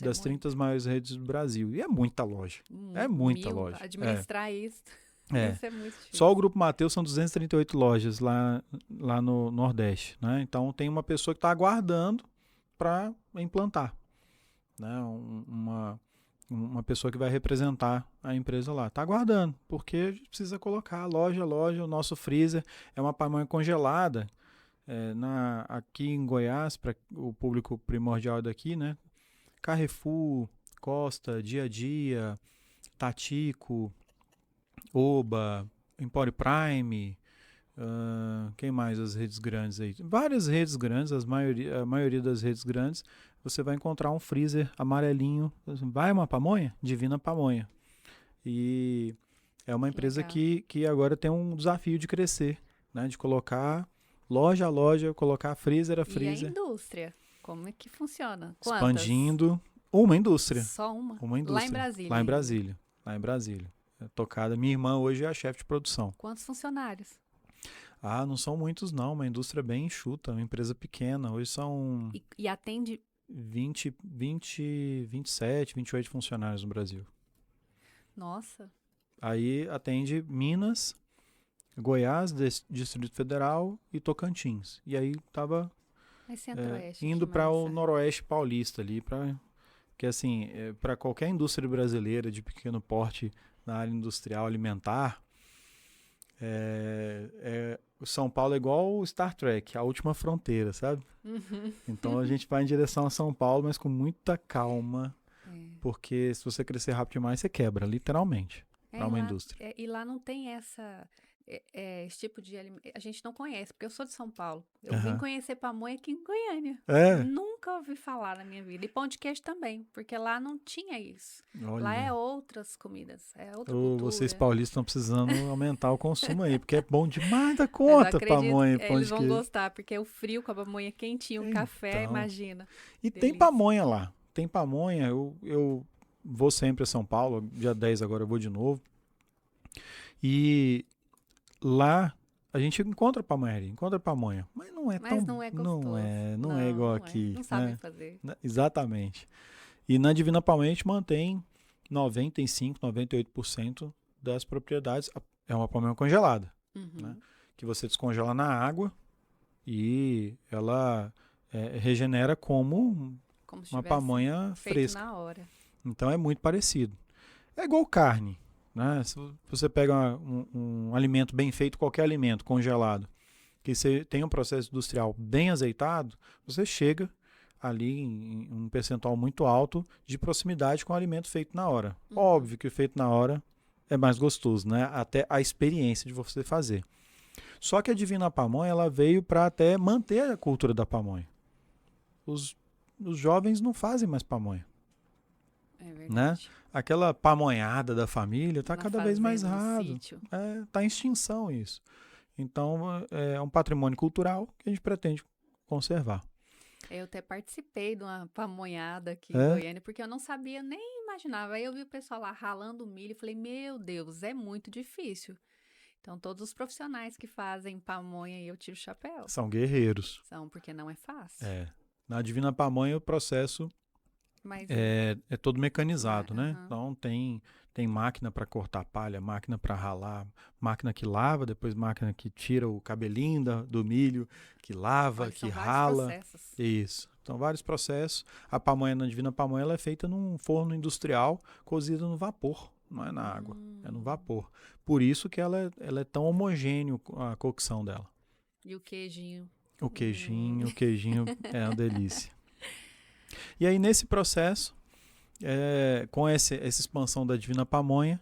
das 30 maiores redes do Brasil. E é muita loja. É muita loja. Administrar isso. Isso é muito difícil. Só o Grupo Mateus são 238 lojas lá no Nordeste, né? Então, tem uma pessoa que está aguardando para implantar, né? Uma pessoa que vai representar a empresa lá. Está aguardando, porque a gente precisa colocar loja, o nosso freezer é uma pamonha congelada. Aqui em Goiás, para o público primordial daqui, né? Carrefour, Costa, Dia a Dia, Tatico, Oba, Empório Prime, quem mais as redes grandes aí? Várias redes grandes, a maioria das redes grandes, você vai encontrar um freezer amarelinho. Vai uma pamonha? Divina Pamonha. E é uma empresa que agora tem um desafio de crescer, né? De colocar loja a loja, colocar freezer a freezer. E a indústria? Como é que funciona? Quantas? Expandindo. Uma indústria. Só uma? Uma indústria. Lá em Brasília? Lá em Brasília. Tocada. Minha irmã hoje é a chefe de produção. Quantos funcionários? Não são muitos não, uma indústria bem enxuta, uma empresa pequena. Hoje são... E atende... 27, 28 funcionários no Brasil. Nossa. Aí atende Minas, Goiás, Distrito Federal e Tocantins. E aí estava indo para o Noroeste Paulista ali, que assim, para qualquer indústria brasileira de pequeno porte na área industrial alimentar, o São Paulo é igual o Star Trek, a última fronteira, sabe? Então a gente vai em direção a São Paulo, mas com muita calma, porque se você crescer rápido demais, você quebra, literalmente, para uma indústria. E lá não tem esse tipo de alimento. A gente não conhece, porque eu sou de São Paulo. Eu vim conhecer pamonha aqui em Goiânia. Nunca ouvi falar na minha vida. E pão de queijo também, porque lá não tinha isso. Olha. Lá é outras comidas, é outra cultura. Vocês paulistas estão precisando aumentar o consumo aí, porque é bom demais da conta pamonha e pão de queijo. Eles vão gostar, porque é o frio com a pamonha quentinha, o café, imagina. E delícia. Tem pamonha lá. Tem pamonha, eu vou sempre a São Paulo, dia 10 agora eu vou de novo. E lá a gente encontra pamonharia, mas não é tão... não é gostoso. Não é igual aqui. Não sabem fazer. Exatamente. E na Divina Pamonha a gente mantém 95%, 98% das propriedades. É uma pamonha congelada, né? Que você descongela na água e ela regenera como uma pamonha fresca. Na hora. Então é muito parecido. É igual carne. Né? Se você pega um alimento bem feito, qualquer alimento congelado, que você tem um processo industrial bem azeitado, você chega, ali em um percentual muito alto de proximidade com o alimento feito na hora. Óbvio que o feito na hora é mais gostoso, né? Até a experiência de você fazer. Só que a Divina Pamonha, ela veio para até manter a cultura da pamonha. Os jovens não fazem mais pamonha. É Né? verdade. Aquela pamonhada da família está Na cada vez mais fazenda, no raro. sítio. Está em extinção isso. Então, é um patrimônio cultural que a gente pretende conservar. Eu até participei de uma pamonhada aqui em É? Goiânia, porque eu não sabia, nem imaginava. Aí eu vi o pessoal lá ralando milho e falei, meu Deus, é muito difícil. Então, todos os profissionais que fazem pamonha, eu tiro o chapéu. São guerreiros. São, porque não é fácil. Na Divina Pamonha, o processo Mas é todo mecanizado, né? aham. Então, tem máquina para cortar palha, máquina para ralar, máquina que lava, depois máquina que tira o cabelinho do milho, que lava, Olha, que são vários rala. processos. Isso. Então, vários processos. A pamonha na Divina Pamonha ela é feita num forno industrial, cozida no vapor, não é na água, é no vapor. Por isso que ela é tão homogêneo a cocção dela. E o queijinho. O queijinho é uma delícia. E aí, nesse processo, com essa expansão da Divina Pamonha,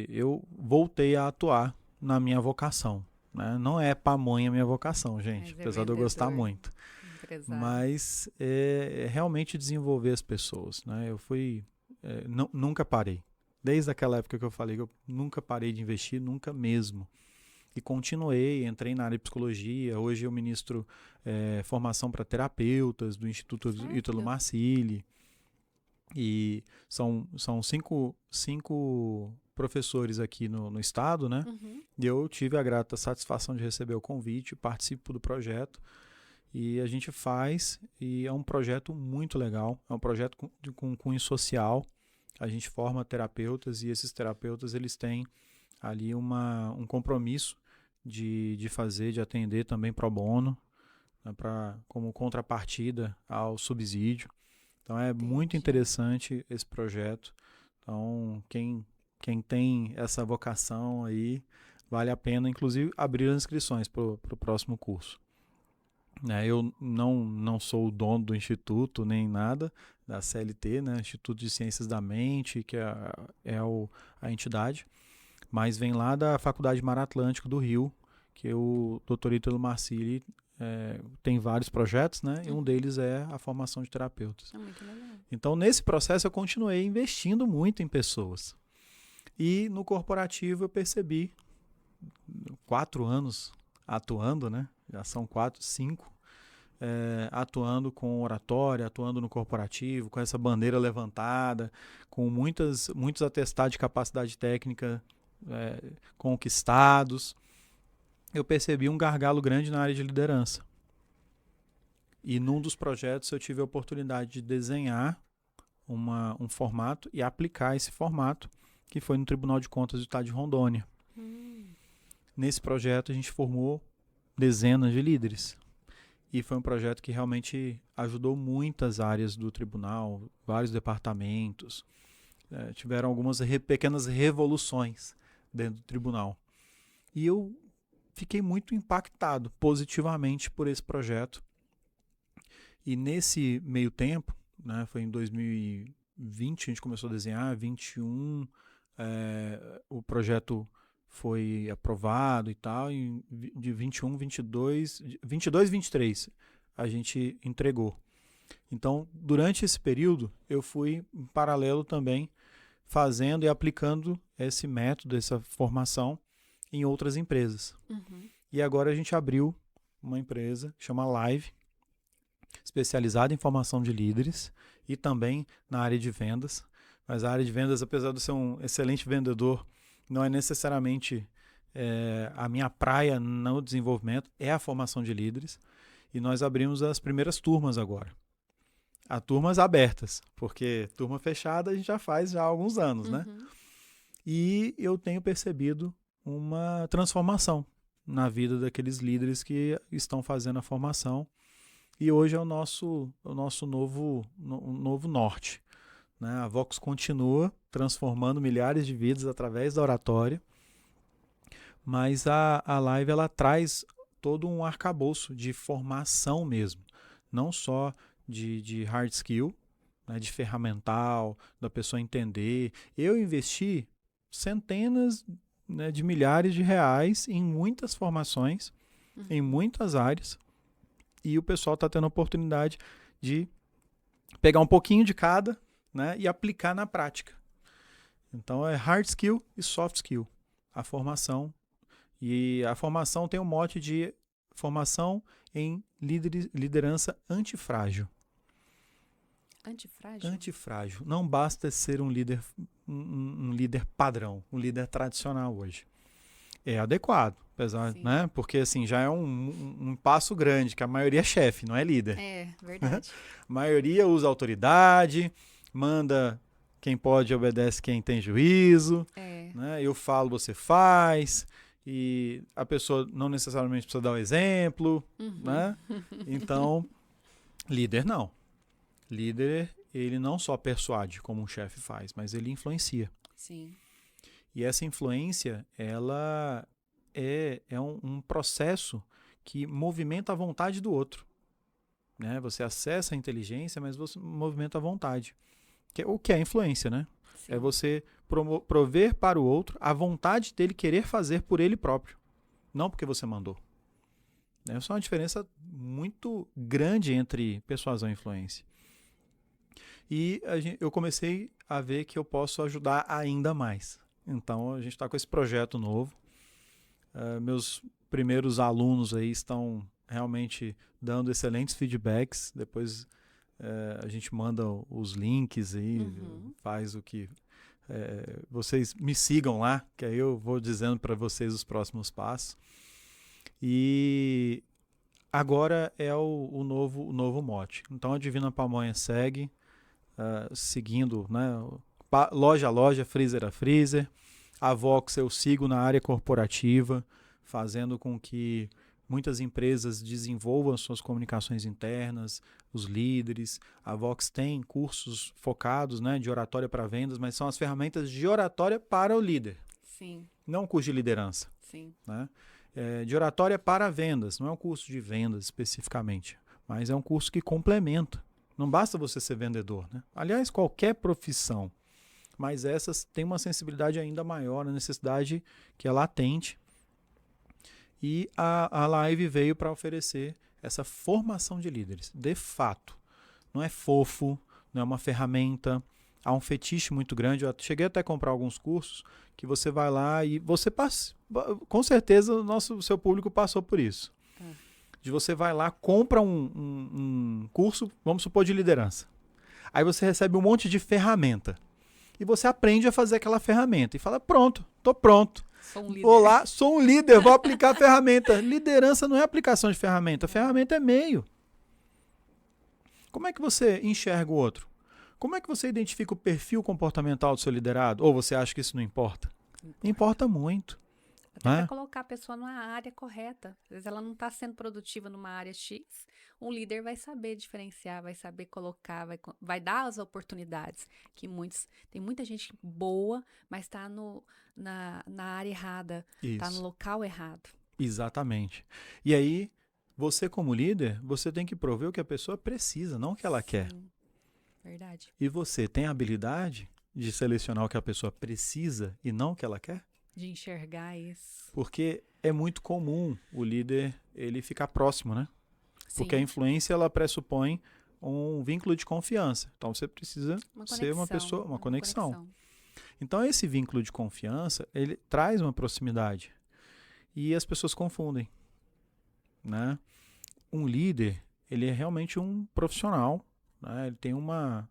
eu voltei a atuar na minha vocação. Né? Não é pamonha a minha vocação, gente, Mas é apesar de eu gostar vendedor, muito. empresário. Mas é realmente desenvolver as pessoas. Né? Eu nunca parei. Desde aquela época que eu falei que eu nunca parei de investir, nunca mesmo. E continuei, entrei na área de psicologia. Hoje eu ministro formação para terapeutas do Instituto Ítalo Sério? Marcilli. E são cinco professores aqui no estado, né? Uhum. E eu tive a grata satisfação de receber o convite, participo do projeto. E a gente faz, e é um projeto muito legal. É um projeto com cunho social. A gente forma terapeutas e esses terapeutas eles têm ali um compromisso de atender também pro bono, né, como contrapartida ao subsídio. Então é muito Entendi. interessante esse projeto. Então quem tem essa vocação aí, vale a pena, inclusive, abrir as inscrições para o próximo curso. Eu não sou o dono do instituto nem nada, da CLT, né, Instituto de Ciências da Mente, que a entidade, mas vem lá da Faculdade Mar Atlântico do Rio, que o Dr. Ítalo Marcilli tem vários projetos, né? E um deles é a formação de terapeutas. É muito legal. Então, nesse processo, eu continuei investindo muito em pessoas. E no corporativo eu percebi, 4 anos atuando, né? Já são 4, 5, atuando com oratória, atuando no corporativo, com essa bandeira levantada, com muitos atestados de capacidade técnica conquistados. Eu percebi um gargalo grande na área de liderança. E num dos projetos eu tive a oportunidade de desenhar um formato e aplicar esse formato, que foi no Tribunal de Contas do Estado de Rondônia. Nesse projeto a gente formou dezenas de líderes. E foi um projeto que realmente ajudou muitas áreas do tribunal, vários departamentos. Tiveram algumas pequenas revoluções dentro do tribunal. E eu fiquei muito impactado positivamente por esse projeto. E nesse meio tempo, né, foi em 2020, a gente começou a desenhar, 2021, o projeto foi aprovado e tal, e de 21, 22 e 23 a gente entregou. Então, durante esse período, eu fui em paralelo também fazendo e aplicando esse método, essa formação em outras empresas. E agora a gente abriu uma empresa que chama Live, especializada em formação de líderes e também na área de vendas. Mas a área de vendas, apesar de eu ser um excelente vendedor, não é necessariamente a minha praia no desenvolvimento, é a formação de líderes. E nós abrimos as primeiras turmas agora. As turmas abertas, porque turma fechada a gente já faz há alguns anos, né? E eu tenho percebido uma transformação na vida daqueles líderes que estão fazendo a formação. E hoje é o nosso novo norte. Né? A Vox continua transformando milhares de vidas através da oratória, mas a Live ela traz todo um arcabouço de formação mesmo. não só de hard skill, né, de ferramental, da pessoa entender. Eu investi centenas, né, de milhares de reais em muitas formações, em muitas áreas, e o pessoal está tendo a oportunidade de pegar um pouquinho de cada, né, e aplicar na prática. Então é hard skill e soft skill, a formação. E a formação tem um mote de formação em liderança antifrágil. Antifrágil? Antifrágil. Não basta ser um líder padrão, um líder tradicional hoje. É adequado, apesar, né? Porque assim, já é um passo grande, que a maioria é chefe, não é líder. É, verdade. A maioria usa autoridade, manda quem pode, obedece quem tem juízo. Né? Eu falo, você faz. E a pessoa não necessariamente precisa dar o exemplo. Né? Então, líder não. Líder, ele não só persuade, como um chefe faz, mas ele influencia. Sim. E essa influência, ela é um processo que movimenta a vontade do outro. Né? Você acessa a inteligência, mas você movimenta a vontade. O que é influência, né? Sim. É você prover para o outro a vontade dele querer fazer por ele próprio, não porque você mandou. Essa é uma diferença muito grande entre persuasão e influência. E eu comecei a ver que eu posso ajudar ainda mais. Então, a gente está com esse projeto novo. Meus primeiros alunos aí estão realmente dando excelentes feedbacks. Depois a gente manda os links aí, faz o que... vocês me sigam lá, que aí eu vou dizendo para vocês os próximos passos. E agora é o novo mote. Então, a Divina Pamonha segue, seguindo, né, loja a loja, freezer a freezer. A Vox eu sigo na área corporativa, fazendo com que muitas empresas desenvolvam suas comunicações internas, os líderes. A Vox tem cursos focados, né, de oratória para vendas, mas são as ferramentas de oratória para o líder. Sim. Não um curso de liderança. Sim. Né? De oratória para vendas, não é um curso de vendas especificamente, mas é um curso que complementa. Não basta você ser vendedor, né? Aliás, qualquer profissão, mas essas têm uma sensibilidade ainda maior, a necessidade que é latente. E a live veio para oferecer essa formação de líderes, de fato. Não é fofo, não é uma ferramenta, há um fetiche muito grande. Eu cheguei até a comprar alguns cursos que você vai lá e você passa, com certeza o seu público passou por isso. De você vai lá, compra um curso, vamos supor, de liderança. Aí você recebe um monte de ferramenta. E você aprende a fazer aquela ferramenta. E fala, pronto, estou pronto. Sou um líder. Vou lá, sou um líder, vou aplicar a ferramenta. Liderança não é aplicação de ferramenta. A ferramenta é meio. Como é que você enxerga o outro? Como é que você identifica o perfil comportamental do seu liderado? Ou você acha que isso não importa? Importa muito. Até para colocar a pessoa numa área correta. Às vezes ela não está sendo produtiva numa área X. Um líder vai saber diferenciar, vai saber colocar, vai dar as oportunidades. Tem muita gente boa, mas está na área errada, está no local errado. Exatamente. E aí, você como líder, você tem que prover o que a pessoa precisa, não o que ela quer. Verdade. E você tem a habilidade de selecionar o que a pessoa precisa e não o que ela quer? De enxergar isso. Porque é muito comum o líder ele ficar próximo, né? Sim. Porque a influência ela pressupõe um vínculo de confiança. Então você precisa ser uma pessoa, uma conexão. Então esse vínculo de confiança, ele traz uma proximidade. E as pessoas confundem, né? Um líder, ele é realmente um profissional, né? Ele tem uma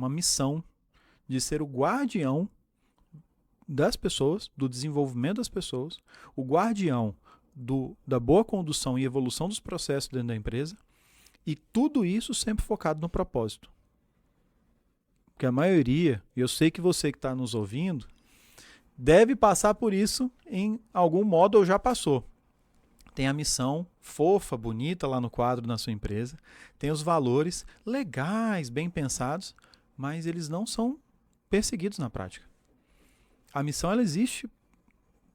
missão de ser o guardião das pessoas, do desenvolvimento das pessoas, o guardião da boa condução e evolução dos processos dentro da empresa, e tudo isso sempre focado no propósito. Porque a maioria, e eu sei que você que está nos ouvindo, deve passar por isso em algum modo ou já passou. Tem a missão fofa, bonita lá no quadro na sua empresa, tem os valores legais, bem pensados, mas eles não são perseguidos na prática. A missão ela existe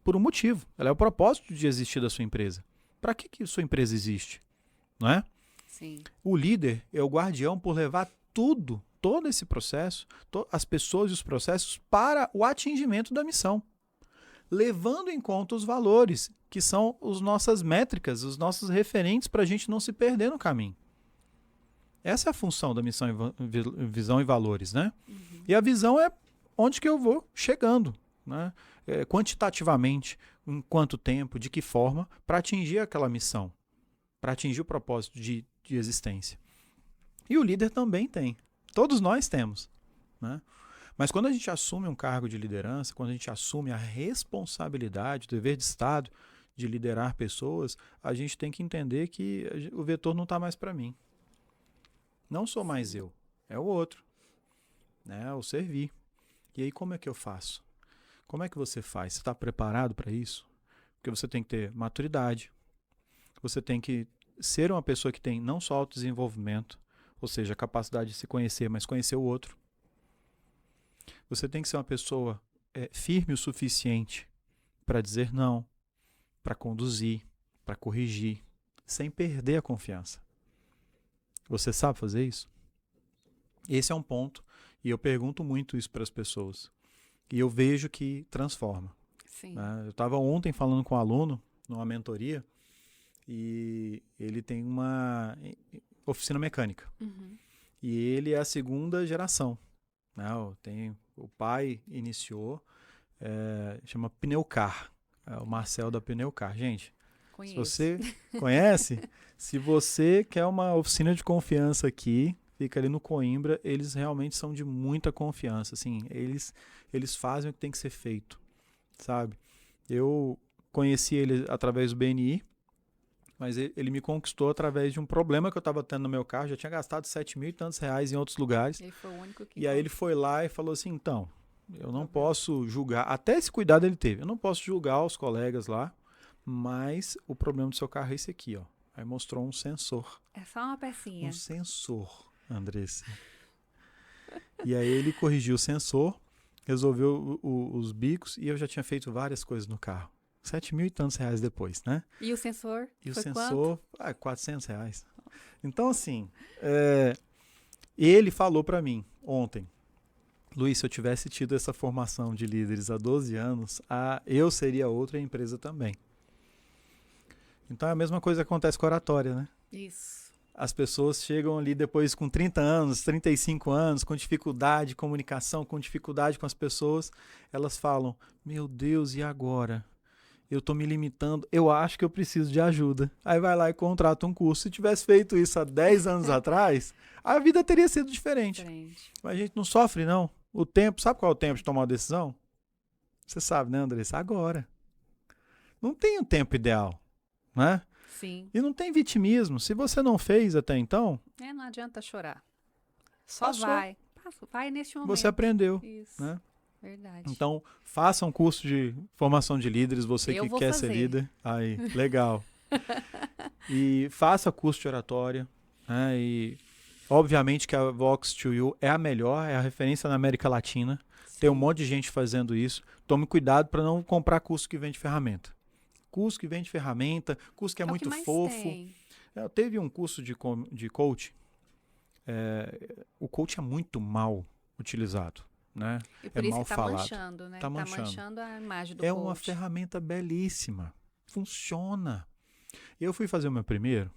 por um motivo. Ela é o propósito de existir da sua empresa. Para que sua empresa existe? Não é? Sim. O líder é o guardião por levar todo esse processo, as pessoas e os processos para o atingimento da missão, levando em conta os valores, que são as nossas métricas, os nossos referentes para a gente não se perder no caminho. Essa é a função da missão, visão e valores, né? Uhum. E a visão é onde que eu vou chegando, né? Quantitativamente, em quanto tempo, de que forma, para atingir aquela missão, para atingir o propósito de existência. E o líder também tem. Todos nós temos, né? Mas quando a gente assume um cargo de liderança, quando a gente assume a responsabilidade, o dever de Estado de liderar pessoas, a gente tem que entender que o vetor não está mais para mim. Não sou mais eu, é o outro, né? É o servir. E aí como é que eu faço? Como é que você faz? Você está preparado para isso? Porque você tem que ter maturidade, você tem que ser uma pessoa que tem não só autodesenvolvimento, ou seja, a capacidade de se conhecer, mas conhecer o outro. Você tem que ser uma pessoa firme o suficiente para dizer não, para conduzir, para corrigir, sem perder a confiança. Você sabe fazer isso? Esse é um ponto, e eu pergunto muito isso para as pessoas. E eu vejo que transforma. Sim. Né? Eu estava ontem falando com um aluno, numa mentoria, e ele tem uma oficina mecânica. Uhum. E ele é a segunda geração. Né? O pai iniciou, chama Pneucar. É o Marcel da Pneucar. Gente, Conheço. se você conhece, se você quer uma oficina de confiança aqui, fica ali no Coimbra, eles realmente são de muita confiança. Assim, eles fazem o que tem que ser feito, sabe? Eu conheci ele através do BNI, mas ele me conquistou através de um problema que eu estava tendo no meu carro. Já tinha gastado 7 mil e tantos reais em outros lugares. Ele foi o único que... E aí ele foi lá e falou assim, então, eu não posso julgar, até esse cuidado ele teve, eu não posso julgar os colegas lá, mas o problema do seu carro é esse aqui, ó. Aí mostrou um sensor. É só uma pecinha. Um sensor, Andressa. E aí ele corrigiu o sensor, resolveu os bicos e eu já tinha feito várias coisas no carro. 7 mil e tantos reais depois, né? E o sensor? E foi o sensor, quanto? 400 reais. Então, assim, ele falou para mim ontem, Luiz, se eu tivesse tido essa formação de líderes há 12 anos, eu seria outra empresa também. Então é a mesma coisa que acontece com a oratória, né? Isso. As pessoas chegam ali depois com 30 anos, 35 anos, com dificuldade de comunicação, com dificuldade com as pessoas, elas falam, meu Deus, e agora? Eu estou me limitando, eu acho que eu preciso de ajuda. Aí vai lá e contrata um curso. Se tivesse feito isso há 10 anos atrás, a vida teria sido diferente. Mas a gente não sofre, não. O tempo, sabe qual é o tempo de tomar uma decisão? Você sabe, né, Andressa? Agora. Não tem um tempo ideal, né? Sim. E não tem vitimismo. Se você não fez até então... não adianta chorar. Só passou. vai neste momento. Você aprendeu. Isso. Né? Verdade. Então, faça um curso de formação de líderes, você que quer ser líder. Aí, legal. E faça curso de oratória. Né? E, obviamente, que a Vox to You é a melhor, é a referência na América Latina. Sim. Tem um monte de gente fazendo isso. Tome cuidado para não comprar curso que vende ferramenta. Curso que vende ferramenta, curso que é muito fofo. Teve um curso de coach. O coach é muito mal utilizado. Né? E por isso mal que falado. Manchando, né? Tá manchando a imagem do coach. É uma ferramenta belíssima. Funciona. Eu fui fazer o meu primeiro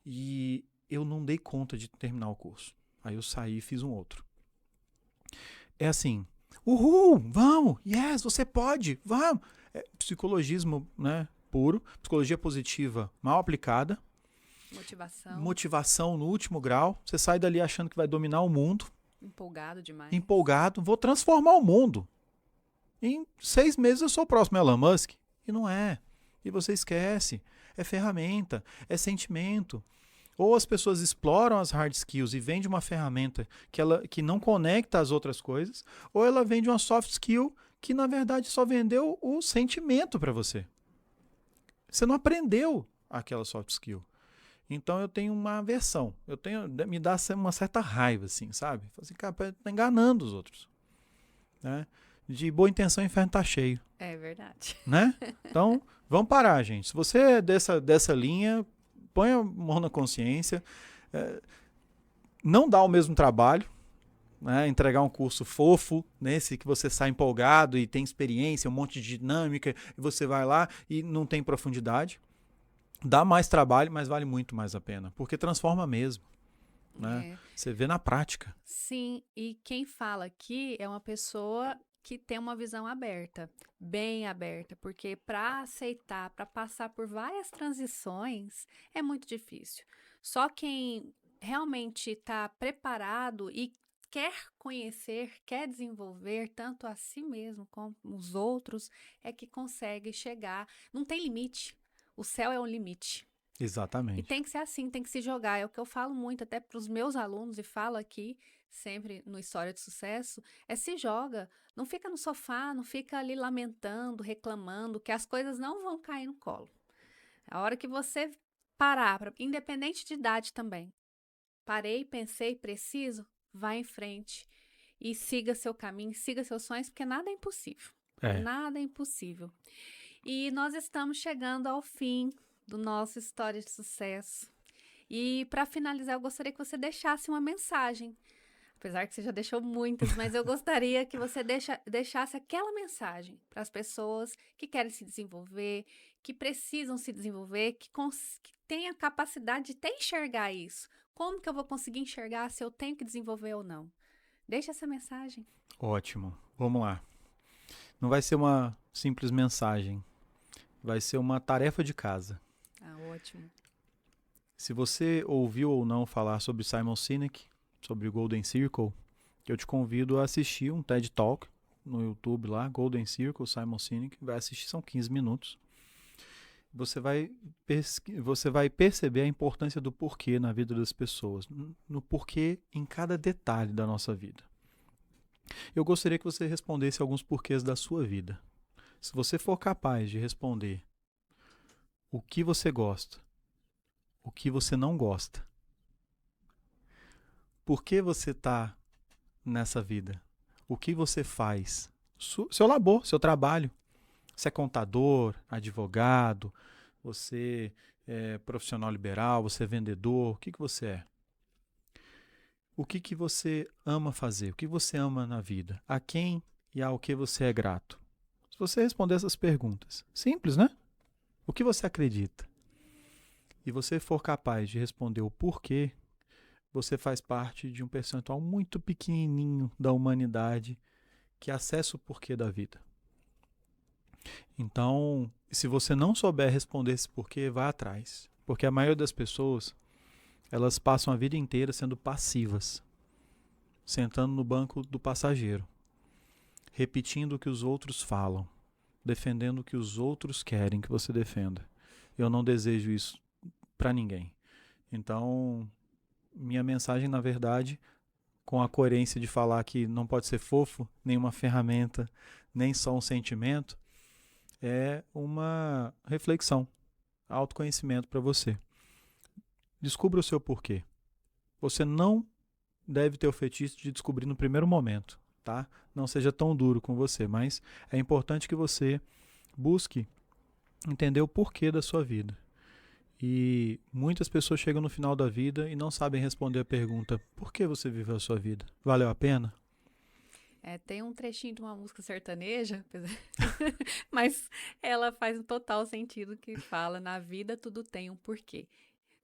e eu não dei conta de terminar o curso. Aí eu saí e fiz um outro. É assim, uhul, vamos, yes, você pode, vamos. Psicologismo, né, puro, psicologia positiva mal aplicada. Motivação no último grau. Você sai dali achando que vai dominar o mundo. Empolgado demais. Empolgado, vou transformar o mundo. Em 6 meses eu sou o próximo Elon Musk. E não é. E você esquece. É ferramenta, é sentimento. Ou as pessoas exploram as hard skills e vendem uma ferramenta que não conecta as outras coisas, ou ela vende uma soft skill que, na verdade, só vendeu o sentimento para você. Você não aprendeu aquela soft skill. Então eu tenho uma aversão. Me dá uma certa raiva, assim, sabe? Assim, cara, tá enganando os outros. Né? De boa intenção, o inferno tá cheio. É verdade. Né? Então, vamos parar, gente. Se você é dessa linha, põe a mão na consciência. Não dá o mesmo trabalho, né? Entregar um curso fofo, nesse que você sai empolgado e tem experiência, um monte de dinâmica, e você vai lá e não tem profundidade. Dá mais trabalho, mas vale muito mais a pena, porque transforma mesmo. Né? Você vê na prática. Sim, e quem fala aqui é uma pessoa que tem uma visão aberta, bem aberta, porque para aceitar, para passar por várias transições, é muito difícil. Só quem realmente está preparado e quer conhecer, quer desenvolver tanto a si mesmo como os outros, é que consegue chegar. Não tem limite. O céu é o limite. E Exatamente. tem que ser assim, tem que se jogar. É o que eu falo muito até para os meus alunos e falo aqui sempre no História de Sucesso, se joga. Não fica no sofá, não fica ali lamentando, reclamando, que as coisas não vão cair no colo. A hora que você parar, independente de idade também, parei, pensei, preciso, vá em frente e siga seu caminho, siga seus sonhos, porque nada é impossível. Nada é impossível. E nós estamos chegando ao fim do nosso História de Sucesso. E para finalizar, eu gostaria que você deixasse uma mensagem. Apesar que você já deixou muitas, mas eu gostaria que você deixasse aquela mensagem para as pessoas que querem se desenvolver, que precisam se desenvolver, que têm a capacidade de até enxergar isso. Como que eu vou conseguir enxergar se eu tenho que desenvolver ou não? Deixa essa mensagem. Ótimo. Vamos lá. Não vai ser uma simples mensagem. Vai ser uma tarefa de casa. Ótimo. Se você ouviu ou não falar sobre Simon Sinek, sobre o Golden Circle, eu te convido a assistir um TED Talk no YouTube lá, Golden Circle, Simon Sinek. Vai assistir, são 15 minutos. Você vai perceber a importância do porquê na vida das pessoas, no porquê em cada detalhe da nossa vida. Eu gostaria que você respondesse alguns porquês da sua vida. Se você for capaz de responder o que você gosta, o que você não gosta, por que você está nessa vida, o que você faz, seu labor, seu trabalho. Você é contador, advogado, você é profissional liberal, você é vendedor, o que você é? O que você ama fazer? O que você ama na vida? A quem e ao que você é grato? Se você responder essas perguntas, simples, né? O que você acredita? E você for capaz de responder o porquê, você faz parte de um percentual muito pequenininho da humanidade que acessa o porquê da vida. Então, se você não souber responder esse porquê, vá atrás. Porque a maioria das pessoas, elas passam a vida inteira sendo passivas, sentando no banco do passageiro, repetindo o que os outros falam, defendendo o que os outros querem que você defenda. Eu não desejo isso para ninguém. Então, minha mensagem, na verdade, com a coerência de falar que não pode ser fofo, nem uma ferramenta, nem só um sentimento, é uma reflexão, autoconhecimento para você. Descubra o seu porquê. Você não deve ter o fetiche de descobrir no primeiro momento, tá? Não seja tão duro com você, mas é importante que você busque entender o porquê da sua vida. E muitas pessoas chegam no final da vida e não sabem responder a pergunta: por que você viveu a sua vida? Valeu a pena? Tem um trechinho de uma música sertaneja, mas ela faz um total sentido, que fala: na vida tudo tem um porquê.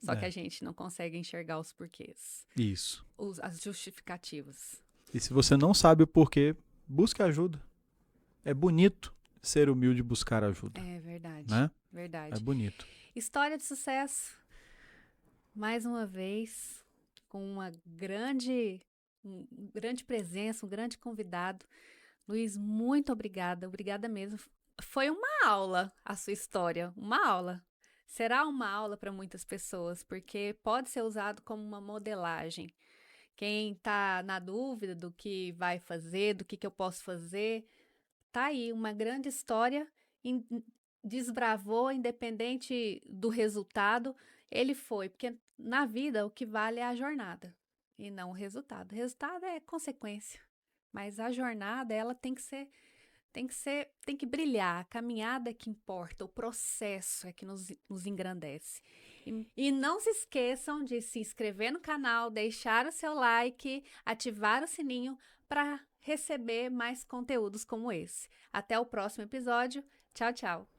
Só que a gente não consegue enxergar os porquês. Isso. As justificativas. E se você não sabe o porquê, busque ajuda. É bonito ser humilde e buscar ajuda. É verdade. Né? Verdade. É bonito. História de sucesso. Mais uma vez, com uma grande presença, um grande convidado. Luiz, muito obrigada. Obrigada mesmo. Foi uma aula a sua história. Uma aula. Será uma aula para muitas pessoas, porque pode ser usado como uma modelagem. Quem está na dúvida do que vai fazer, do que eu posso fazer, tá aí uma grande história, desbravou, independente do resultado, ele foi, porque na vida o que vale é a jornada e não o resultado. O resultado é consequência, mas a jornada, ela tem que ser tem que brilhar. A caminhada é que importa, o processo é que nos engrandece. E não se esqueçam de se inscrever no canal, deixar o seu like, ativar o sininho para receber mais conteúdos como esse. Até o próximo episódio. Tchau, tchau!